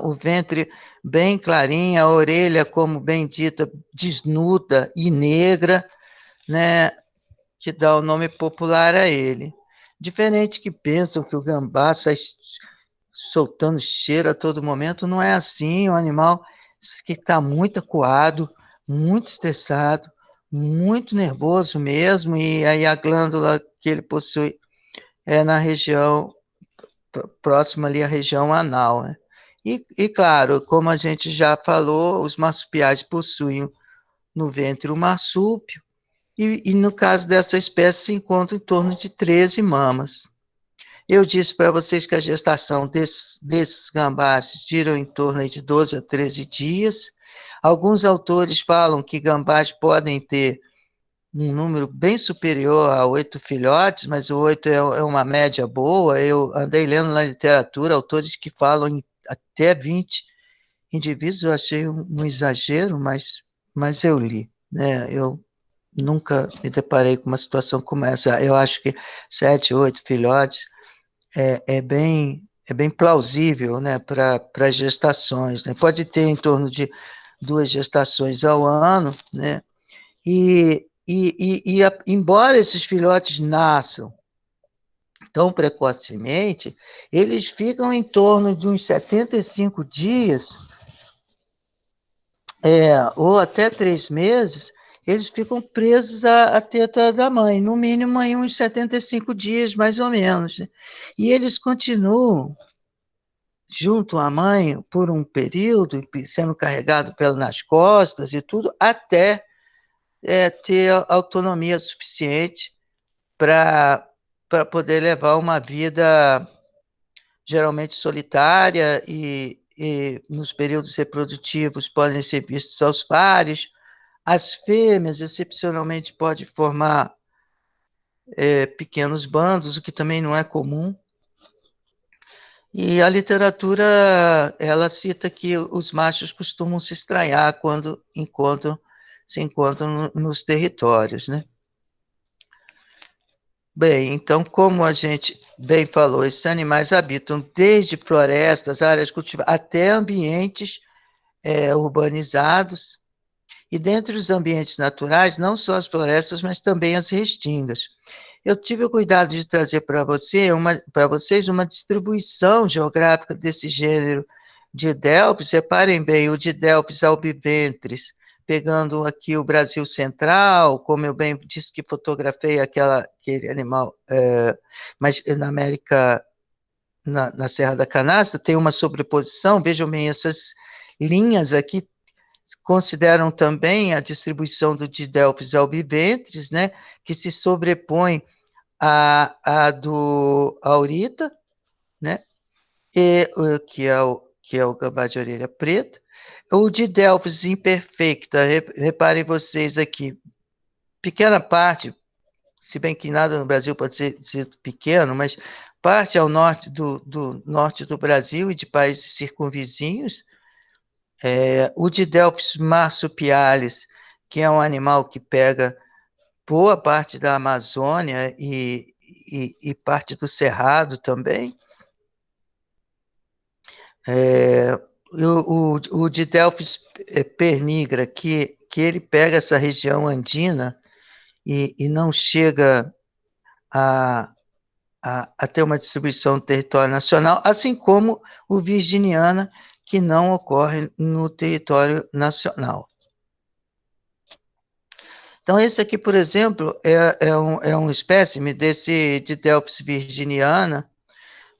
S1: O ventre bem clarinho, a orelha, como bem dita, desnuda e negra, né? Que dá o nome popular a ele. Diferente que pensam que o gambá sai soltando cheiro a todo momento, não é assim. O animal que está muito acuado, muito estressado, muito nervoso mesmo, e aí a glândula que ele possui é na região próxima ali à região anal, né? Claro, como a gente já falou, os marsupiais possuem no ventre o marsúpio, e no caso dessa espécie se encontra em torno de 13 mamas. Eu disse para vocês que a gestação desses gambás gira em torno de 12 a 13 dias. Alguns autores falam que gambás podem ter um número bem superior a 8 filhotes, mas o 8 é uma média boa. Eu andei lendo na literatura autores que falam em até 20 indivíduos. Eu achei um exagero, mas eu li, né? Eu nunca me deparei com uma situação como essa. Eu acho que 7, 8 filhotes é bem plausível, né, para gestações, né? Pode ter em torno de 2 gestações ao ano, né? Embora esses filhotes nasçam tão precocemente, eles ficam em torno de uns 75 dias, ou até 3 meses, eles ficam presos à teta da mãe, no mínimo aí uns 75 dias, mais ou menos, né? E eles continuam junto à mãe por um período, sendo carregado nas costas e tudo, até ter autonomia suficiente para poder levar uma vida geralmente solitária e nos períodos reprodutivos podem ser vistos aos pares. As fêmeas, excepcionalmente, podem formar pequenos bandos, o que também não é comum. E a literatura, ela cita que os machos costumam se estranhar quando se encontram nos territórios, né? Bem, então, como a gente bem falou, esses animais habitam desde florestas, áreas cultivadas, até ambientes urbanizados, e dentre os ambientes naturais, não só as florestas, mas também as restingas. Eu tive o cuidado de trazer para vocês uma distribuição geográfica desse gênero de Didelphis. Reparem bem, o Didelphis albiventris, pegando aqui o Brasil Central, como eu bem disse que fotografei aquele animal, mas na América, na Serra da Canastra, tem uma sobreposição, vejam bem, essas linhas aqui consideram também a distribuição do Didelphis albiventris, né, que se sobrepõe a do Aurita, né, que é o gambá de orelha preta. O Didelphis imperfecta, reparem vocês aqui, pequena parte, se bem que nada no Brasil pode ser pequeno, mas parte ao norte do norte do Brasil e de países circunvizinhos. O Didelphis marsupialis, que é um animal que pega boa parte da Amazônia e parte do Cerrado também. O Didelphis pernigra, que ele pega essa região andina e não chega a ter uma distribuição no território nacional, assim como o virginiana, que não ocorre no território nacional. Então, esse aqui, por exemplo, é um espécime desse Didelphis virginiana,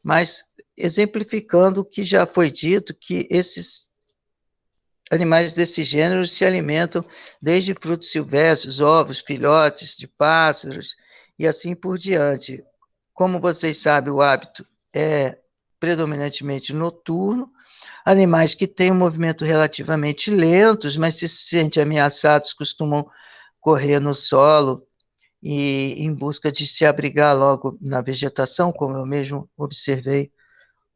S1: mas exemplificando o que já foi dito, que esses animais desse gênero se alimentam desde frutos silvestres, ovos, filhotes de pássaros e assim por diante. Como vocês sabem, o hábito é predominantemente noturno, animais que têm um movimento relativamente lentos, mas se sentem ameaçados, costumam correr no solo e em busca de se abrigar logo na vegetação, como eu mesmo observei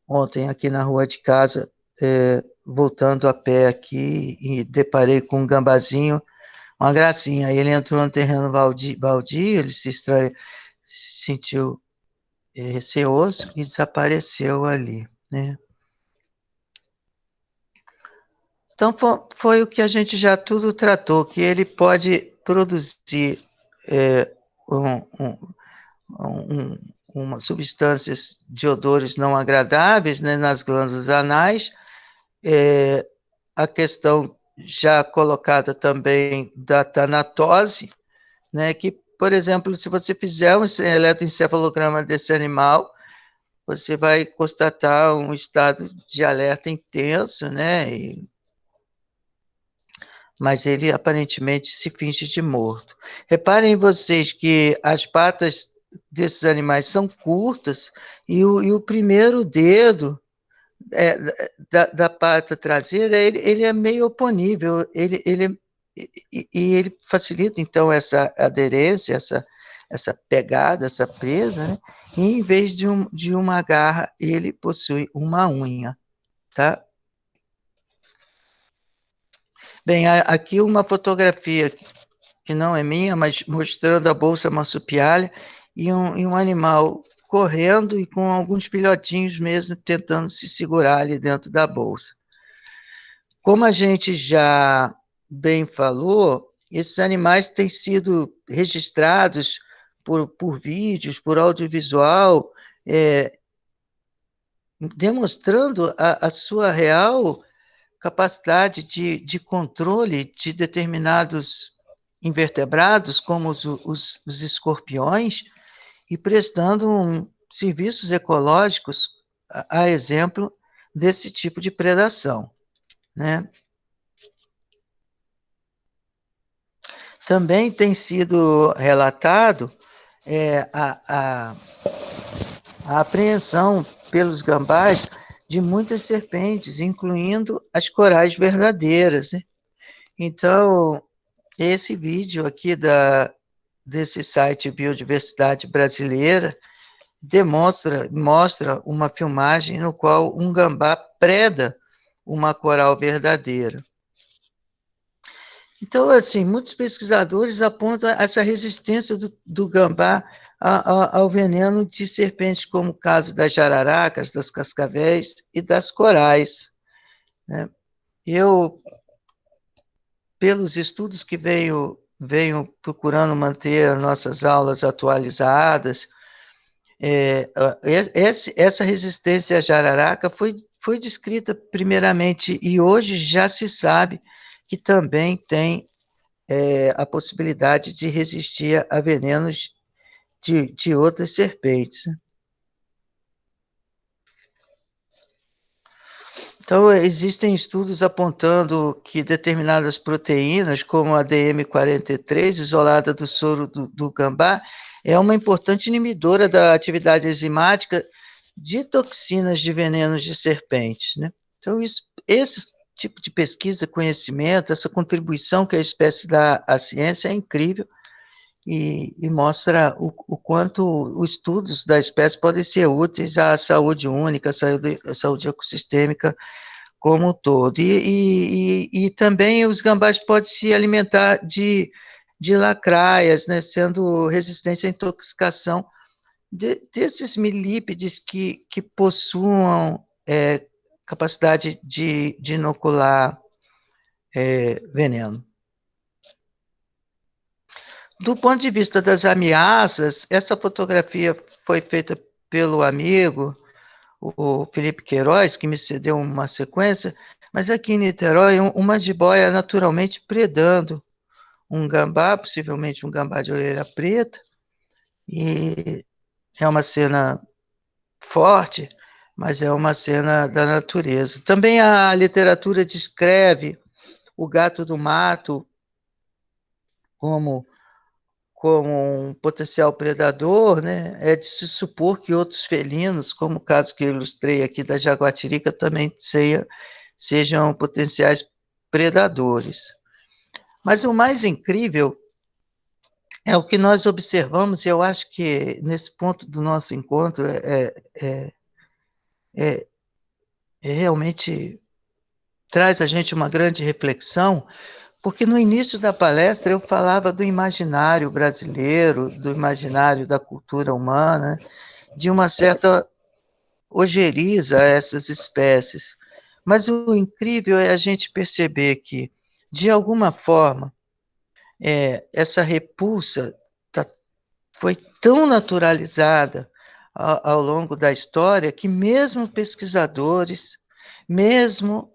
S1: ontem aqui na rua de casa, voltando a pé aqui, e deparei com um gambazinho, uma gracinha. Aí ele entrou no terreno baldio, ele se sentiu receoso e desapareceu ali, né? Então, foi o que a gente já tudo tratou, que ele pode produzir um, substâncias de odores não agradáveis, né, nas glândulas anais, a questão já colocada também da tanatose, né, que, por exemplo, se você fizer um eletroencefalograma desse animal, você vai constatar um estado de alerta intenso, né, mas ele aparentemente se finge de morto. Reparem vocês que as patas desses animais são curtas e o primeiro dedo da pata traseira, ele é meio oponível, ele facilita, então, essa aderência, essa pegada, essa presa, né? E em vez de uma garra, ele possui uma unha, tá? Bem, aqui uma fotografia que não é minha, mas mostrando a bolsa marsupiália e um animal correndo e com alguns filhotinhos mesmo tentando se segurar ali dentro da bolsa. Como a gente já bem falou, esses animais têm sido registrados por vídeos, por audiovisual, demonstrando a sua real capacidade de controle de determinados invertebrados, como os escorpiões, e prestando serviços ecológicos, a exemplo desse tipo de predação, né? Também tem sido relatado a apreensão pelos gambás de muitas serpentes, incluindo as corais verdadeiras, né? Então, esse vídeo aqui desse site Biodiversidade Brasileira mostra uma filmagem no qual um gambá preda uma coral verdadeira. Então, assim, muitos pesquisadores apontam essa resistência do gambá ao veneno de serpentes, como o caso das jararacas, das cascavéis e das corais, né? Eu, pelos estudos que venho procurando manter as nossas aulas atualizadas, essa resistência à jararaca foi descrita primeiramente, e hoje já se sabe que também tem a possibilidade de resistir a venenos de outras serpentes. Então, existem estudos apontando que determinadas proteínas, como a DM43, isolada do soro do gambá, é uma importante inibidora da atividade enzimática de toxinas de venenos de serpentes, né? Então, esse tipo de pesquisa, conhecimento, essa contribuição que a espécie dá à ciência é incrível e mostra o quanto os estudos da espécie podem ser úteis à saúde única, à saúde ecossistêmica como um todo. E também os gambás podem se alimentar de lacraias, né, sendo resistentes à intoxicação desses milípedes que possuam capacidade de inocular veneno. Do ponto de vista das ameaças, essa fotografia foi feita pelo amigo, o Felipe Queiroz, que me cedeu uma sequência, mas aqui em Niterói, uma jiboia naturalmente predando um gambá, possivelmente um gambá de orelha preta, e é uma cena forte, mas é uma cena da natureza. Também a literatura descreve o gato do mato como um potencial predador, né? É de se supor que outros felinos, como o caso que eu ilustrei aqui da jaguatirica, também sejam potenciais predadores. Mas o mais incrível é o que nós observamos, e eu acho que nesse ponto do nosso encontro realmente traz a gente uma grande reflexão, porque no início da palestra eu falava do imaginário brasileiro, do imaginário da cultura humana, de uma certa ojeriza a essas espécies. Mas o incrível é a gente perceber que, de alguma forma, essa repulsa foi tão naturalizada ao longo da história que mesmo pesquisadores, mesmo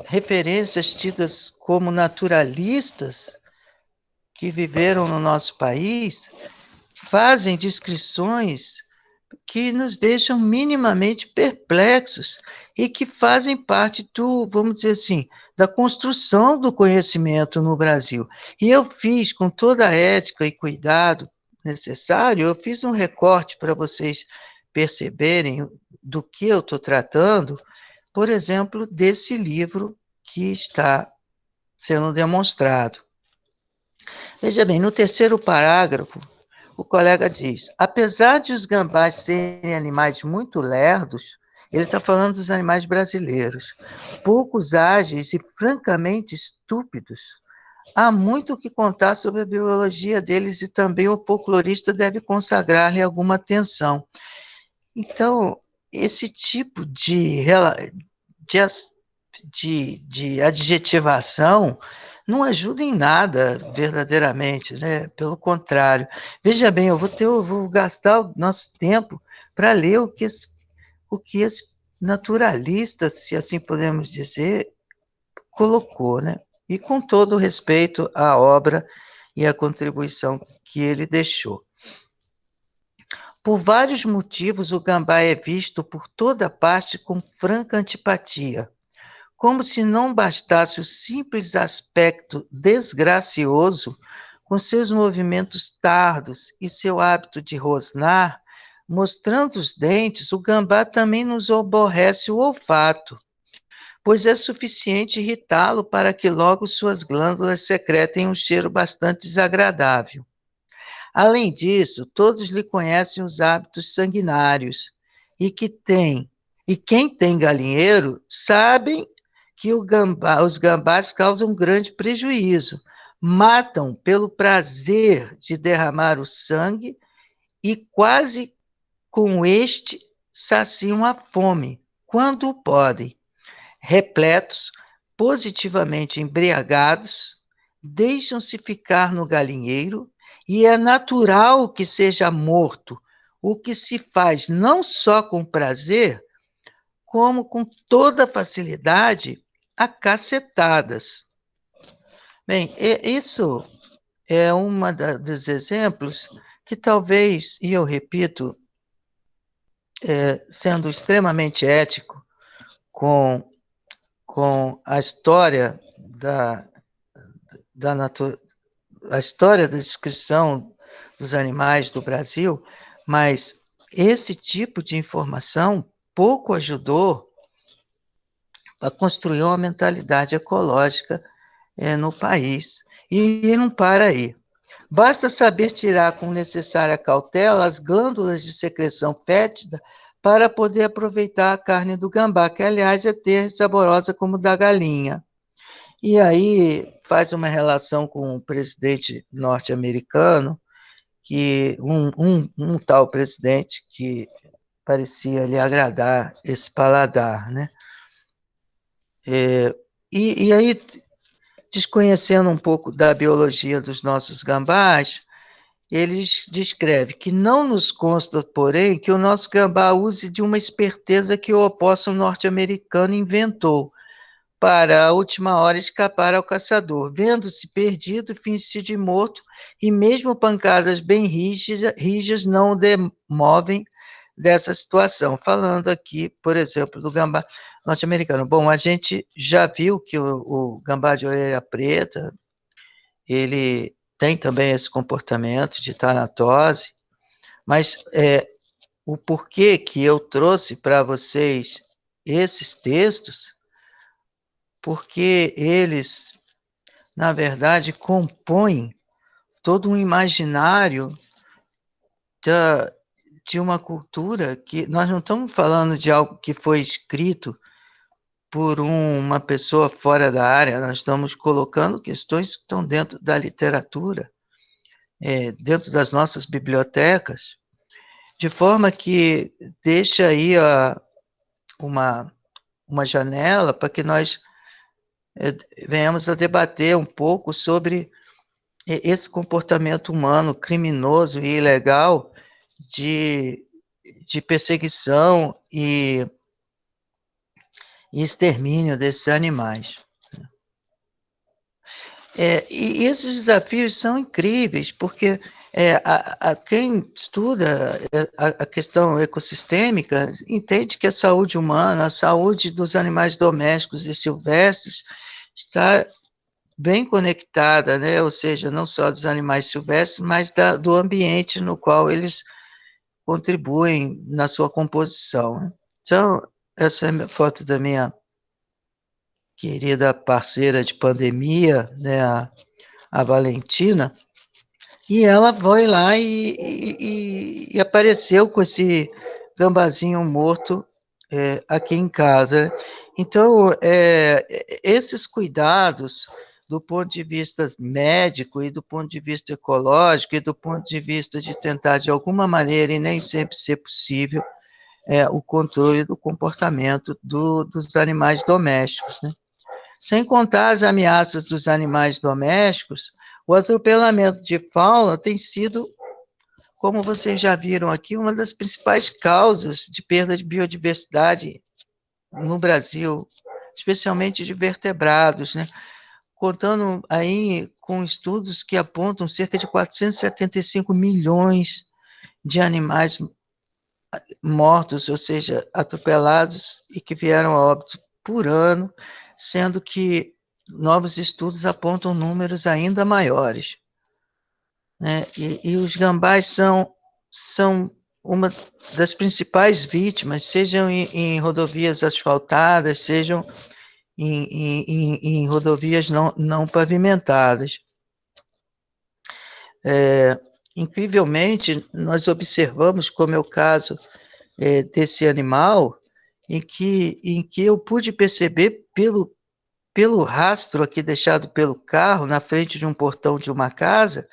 S1: referências tidas como naturalistas que viveram no nosso país, fazem descrições que nos deixam minimamente perplexos e que fazem parte vamos dizer assim, da construção do conhecimento no Brasil. E eu fiz, com toda a ética e cuidado necessário, eu fiz um recorte para vocês perceberem do que eu estou tratando, por exemplo, desse livro que está sendo demonstrado. Veja bem, no terceiro parágrafo, o colega diz: apesar de os gambás serem animais muito lerdos, ele está falando dos animais brasileiros, poucos ágeis e francamente estúpidos, há muito o que contar sobre a biologia deles e também o folclorista deve consagrar-lhe alguma atenção. Então, esse tipo de adjetivação não ajuda em nada, verdadeiramente, né? Pelo contrário. Veja bem, eu vou gastar o nosso tempo para ler o que esse naturalista, se assim podemos dizer, colocou, né? E com todo respeito à obra e à contribuição que ele deixou. Por vários motivos, o gambá é visto por toda parte com franca antipatia, como se não bastasse o simples aspecto desgracioso, com seus movimentos tardos e seu hábito de rosnar, mostrando os dentes, o gambá também nos aborrece o olfato, pois é suficiente irritá-lo para que logo suas glândulas secretem um cheiro bastante desagradável. Além disso, todos lhe conhecem os hábitos sanguinários e quem tem galinheiro sabem que os gambás causam grande prejuízo, matam pelo prazer de derramar o sangue e quase com este saciam a fome, quando podem, repletos, positivamente embriagados, deixam-se ficar no galinheiro e é natural que seja morto, o que se faz não só com prazer, como com toda facilidade, a cacetadas. Bem, isso é dos exemplos que talvez, e eu repito, sendo extremamente ético com, com a história da natureza, a história da descrição dos animais do Brasil, mas esse tipo de informação pouco ajudou a construir uma mentalidade ecológica no país. E não para aí. Basta saber tirar com necessária cautela as glândulas de secreção fétida para poder aproveitar a carne do gambá, que, aliás, é terra e saborosa como da galinha. E aí faz uma relação com o presidente norte-americano, que um tal presidente que parecia lhe agradar esse paladar, né? E aí, desconhecendo um pouco da biologia dos nossos gambás, eles descrevem que não nos consta, porém, que o nosso gambá use de uma esperteza que o opóssimo norte-americano inventou, para, a última hora, escapar ao caçador. Vendo-se perdido, finge-se de morto, e mesmo pancadas bem rijas não o demovem dessa situação. Falando aqui, por exemplo, do gambá norte-americano. Bom, a gente já viu que o gambá de orelha preta, ele tem também esse comportamento de tanatose, mas o porquê que eu trouxe para vocês esses textos, porque eles, na verdade, compõem todo um imaginário de uma cultura que nós não estamos falando de algo que foi escrito por uma pessoa fora da área, nós estamos colocando questões que estão dentro da literatura, dentro das nossas bibliotecas, de forma que deixa aí uma janela para que nós venhamos a debater um pouco sobre esse comportamento humano criminoso e ilegal de perseguição e extermínio desses animais. E esses desafios são incríveis, porque quem estuda a questão ecossistêmica entende que a saúde humana, a saúde dos animais domésticos e silvestres está bem conectada, né? Ou seja, não só dos animais silvestres, mas do ambiente no qual eles contribuem na sua composição. Então, essa é a foto da minha querida parceira de pandemia, né, a Valentina, e ela foi lá e apareceu com esse gambazinho morto aqui em casa. Então, esses cuidados do ponto de vista médico e do ponto de vista ecológico e do ponto de vista de tentar, de alguma maneira, e nem sempre ser possível, o controle do comportamento dos animais domésticos, né? Sem contar as ameaças dos animais domésticos, o atropelamento de fauna tem sido, como vocês já viram aqui, uma das principais causas de perda de biodiversidade no Brasil, especialmente de vertebrados, né? Contando aí com estudos que apontam cerca de 475 milhões de animais mortos, ou seja, atropelados e que vieram a óbito por ano, sendo que novos estudos apontam números ainda maiores, né? E os gambás são uma das principais vítimas, sejam em rodovias asfaltadas, sejam em rodovias não pavimentadas. Incrivelmente, nós observamos, como é o caso desse animal, em que eu pude perceber pelo rastro aqui deixado pelo carro na frente de um portão de uma casa,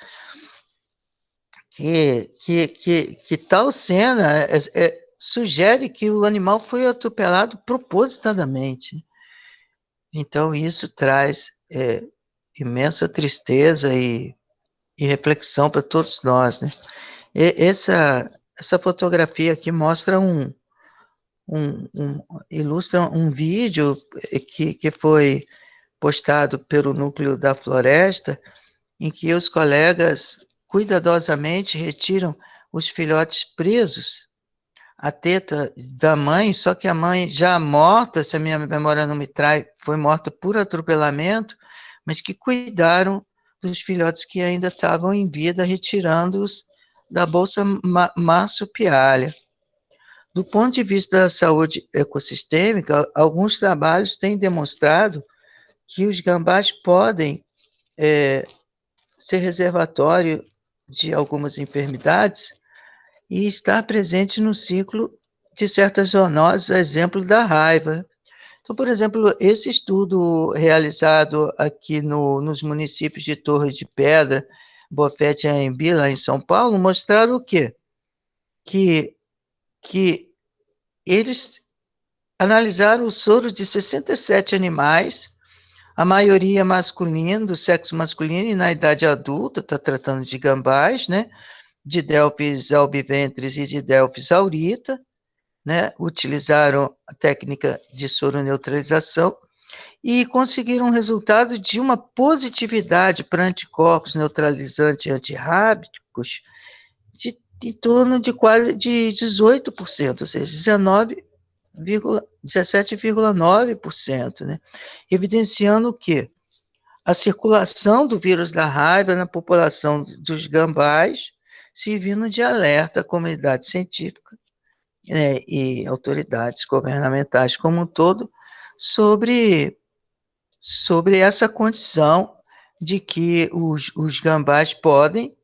S1: que tal cena sugere que o animal foi atropelado propositadamente. Então, isso traz imensa tristeza e reflexão para todos nós, né? Essa fotografia aqui mostra ilustra um vídeo que foi postado pelo Núcleo da Floresta, em que os colegas cuidadosamente retiram os filhotes presos à teta da mãe, só que a mãe já morta, se a minha memória não me trai, foi morta por atropelamento, mas que cuidaram dos filhotes que ainda estavam em vida, retirando-os da bolsa marsupiália. Do ponto de vista da saúde ecossistêmica, alguns trabalhos têm demonstrado que os gambás podem ser reservatório de algumas enfermidades e estar presente no ciclo de certas zoonoses, exemplo da raiva. Então, por exemplo, esse estudo realizado aqui nos municípios de Torre de Pedra, Bofete e Anhembi, lá em São Paulo, mostraram o quê? Que eles analisaram o soro de 67 animais, a maioria masculina, do sexo masculino e na idade adulta, está tratando de gambás, né? De Delphis albiventris e de Delphis aurita, né? Utilizaram a técnica de soroneutralização e conseguiram um resultado de uma positividade para anticorpos neutralizantes e antirrábicos em torno de quase de 18%, ou seja, 17,9%, né? Evidenciando o quê? A circulação do vírus da raiva na população dos gambás, servindo de alerta à comunidade científica, né, e autoridades governamentais como um todo sobre essa condição de que os gambás podem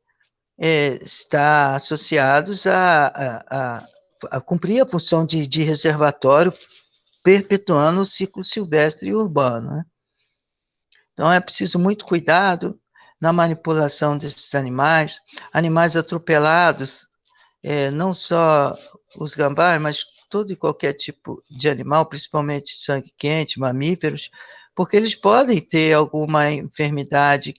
S1: estar associados a cumprir a função de reservatório, perpetuando o ciclo silvestre e urbano, né? Então, é preciso muito cuidado na manipulação desses animais. Animais atropelados, não só os gambás, mas todo e qualquer tipo de animal, principalmente sangue quente, mamíferos, porque eles podem ter alguma enfermidade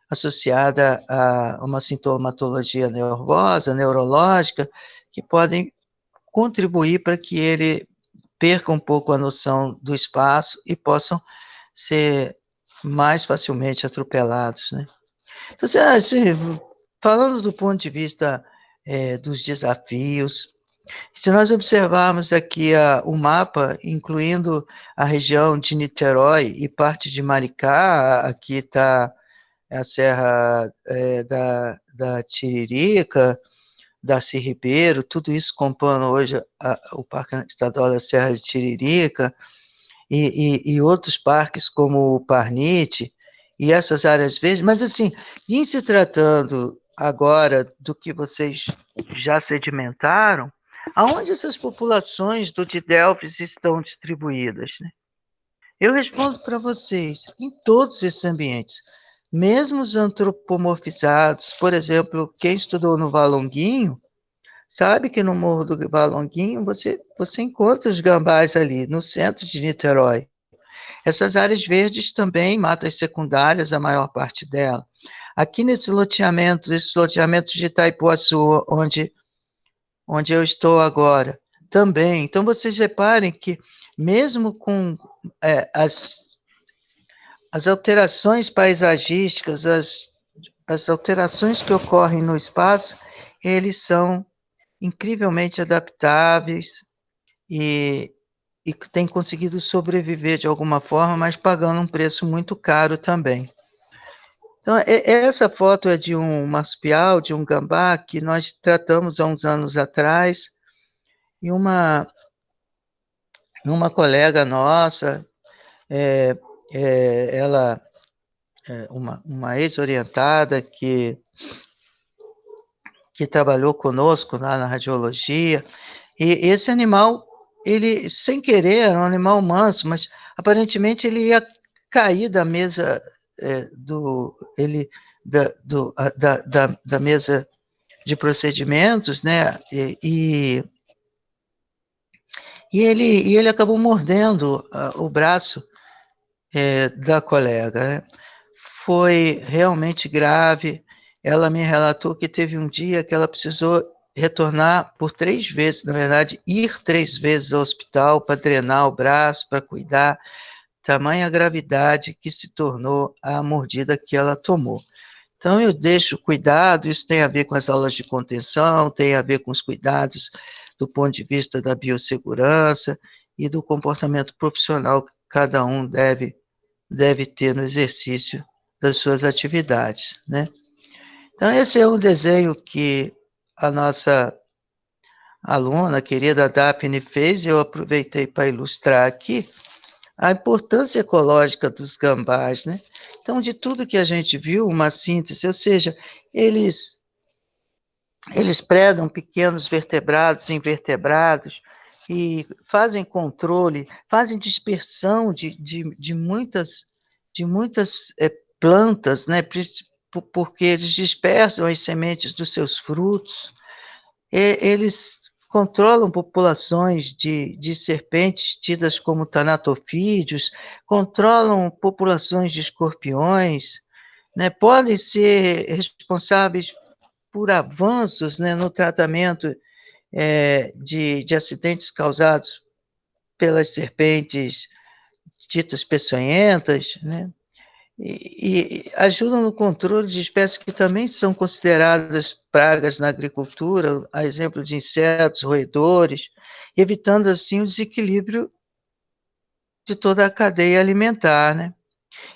S1: associada a uma sintomatologia nervosa, neurológica, que podem contribuir para que ele perca um pouco a noção do espaço e possam ser mais facilmente atropelados, né? Então, falando do ponto de vista dos desafios, se nós observarmos aqui o mapa, incluindo a região de Niterói e parte de Maricá, aqui está a Serra da Tiririca, Darcy Ribeiro, tudo isso compõe hoje o Parque Estadual da Serra de Tiririca, e outros parques como o Parnite, e essas áreas verdes, mas assim, em se tratando agora do que vocês já sedimentaram, aonde essas populações do de Delphis estão distribuídas, né? Eu respondo para vocês, em todos esses ambientes, mesmo os antropomorfizados, por exemplo, quem estudou no Valonguinho, sabe que no Morro do Valonguinho você encontra os gambás ali, no centro de Niterói. Essas áreas verdes também, matas secundárias, a maior parte dela. Aqui nesses loteamentos de Itaipuaçu, onde eu estou agora, também. Então, vocês reparem que, mesmo com as alterações paisagísticas, as alterações que ocorrem no espaço, eles são incrivelmente adaptáveis e têm conseguido sobreviver de alguma forma, mas pagando um preço muito caro também. Então, essa foto é de um marsupial, de um gambá, que nós tratamos há uns anos atrás, e uma colega nossa, é, ela é uma ex-orientada que trabalhou conosco lá na radiologia, e esse animal, ele, sem querer, era um animal manso, mas aparentemente ele ia cair da mesa, da mesa de procedimentos, né? E ele acabou mordendo o braço da colega, né? Foi realmente grave. Ela me relatou que teve um dia que ela precisou retornar por 3 vezes, na verdade, ir 3 vezes ao hospital para drenar o braço, para cuidar, tamanha gravidade que se tornou a mordida que ela tomou. Então, eu deixo cuidado, isso tem a ver com as aulas de contenção, tem a ver com os cuidados do ponto de vista da biossegurança e do comportamento profissional que cada um deve ter no exercício das suas atividades, né? Então, esse é um desenho que a nossa aluna, a querida Daphne, fez, e eu aproveitei para ilustrar aqui a importância ecológica dos gambás, né? Então, de tudo que a gente viu, uma síntese, ou seja, eles, eles predam pequenos vertebrados, invertebrados, e fazem controle, fazem dispersão de muitas plantas, né? Porque eles dispersam as sementes dos seus frutos, eles controlam populações de serpentes tidas como tanatofídeos, controlam populações de escorpiões, né? Podem ser responsáveis por avanços, né, no tratamento de acidentes causados pelas serpentes ditas peçonhentas, né? E ajudam no controle de espécies que também são consideradas pragas na agricultura, a exemplo de insetos, roedores, evitando assim o desequilíbrio de toda a cadeia alimentar, né?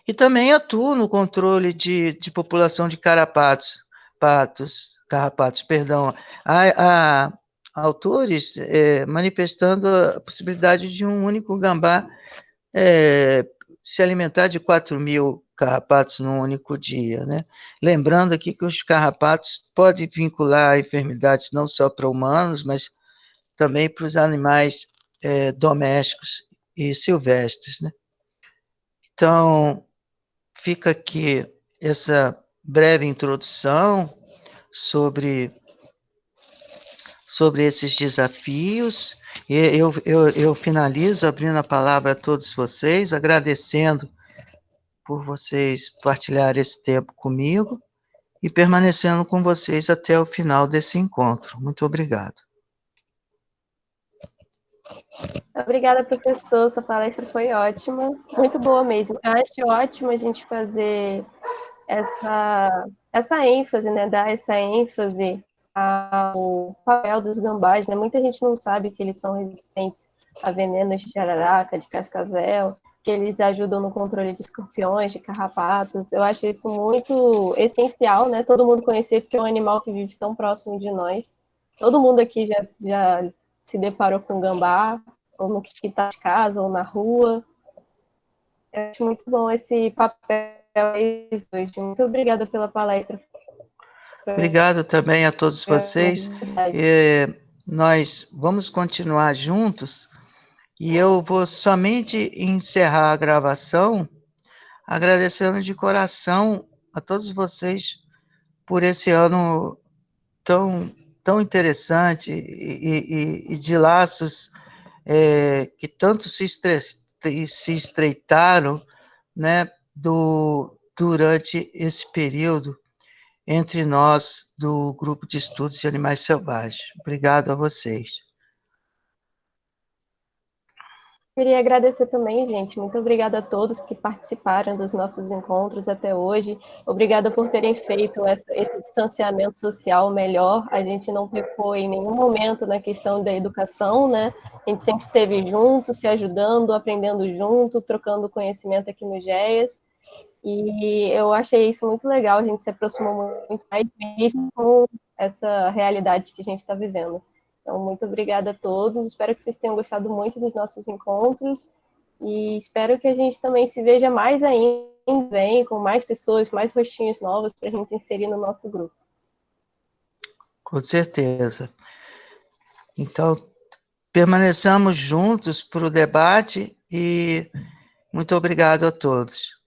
S1: E também atuam no controle de população de carrapatos, perdão. Há autores manifestando a possibilidade de um único gambá se alimentar de 4.000 carrapatos num único dia, né? Lembrando aqui que os carrapatos podem vincular enfermidades não só para humanos, mas também para os animais domésticos e silvestres, né? Então, fica aqui essa breve introdução sobre, sobre esses desafios. E eu finalizo abrindo a palavra a todos vocês, agradecendo por vocês partilharem esse tempo comigo e permanecendo com vocês até o final desse encontro. Muito obrigado.
S2: Obrigada, professor. Sua palestra foi ótima, muito boa mesmo. Eu acho ótimo a gente fazer essa ênfase, né? Dar essa ênfase ao papel dos gambás, né? Muita gente não sabe que eles são resistentes a venenos de jararaca, de cascavel, que eles ajudam no controle de escorpiões, de carrapatos. Eu acho isso muito essencial, né? Todo mundo conhecer, porque é um animal que vive tão próximo de nós. Todo mundo aqui já se deparou com gambá, ou no quintal de casa, ou na rua. Eu acho muito bom esse papel hoje. Muito obrigada pela palestra.
S1: Obrigado também a todos vocês. Nós vamos continuar juntos e eu vou somente encerrar a gravação agradecendo de coração a todos vocês por esse ano tão interessante e de laços que tanto se estreitaram, né, durante esse período entre nós do Grupo de Estudos de Animais Selvagens. Obrigado a vocês.
S2: Queria agradecer também, gente. Muito obrigada a todos que participaram dos nossos encontros até hoje. Obrigada por terem feito esse distanciamento social melhor. A gente não pecou em nenhum momento na questão da educação, né? A gente sempre esteve junto, se ajudando, aprendendo junto, trocando conhecimento aqui no GEAS. E eu achei isso muito legal. A gente se aproximou muito mais mesmo com essa realidade que a gente está vivendo. Então, muito obrigada a todos. Espero que vocês tenham gostado muito dos nossos encontros e espero que a gente também se veja mais ainda, bem, com mais pessoas, mais rostinhos novos para a gente inserir no nosso grupo.
S1: Com certeza. Então, permaneçamos juntos para o debate e muito obrigado a todos.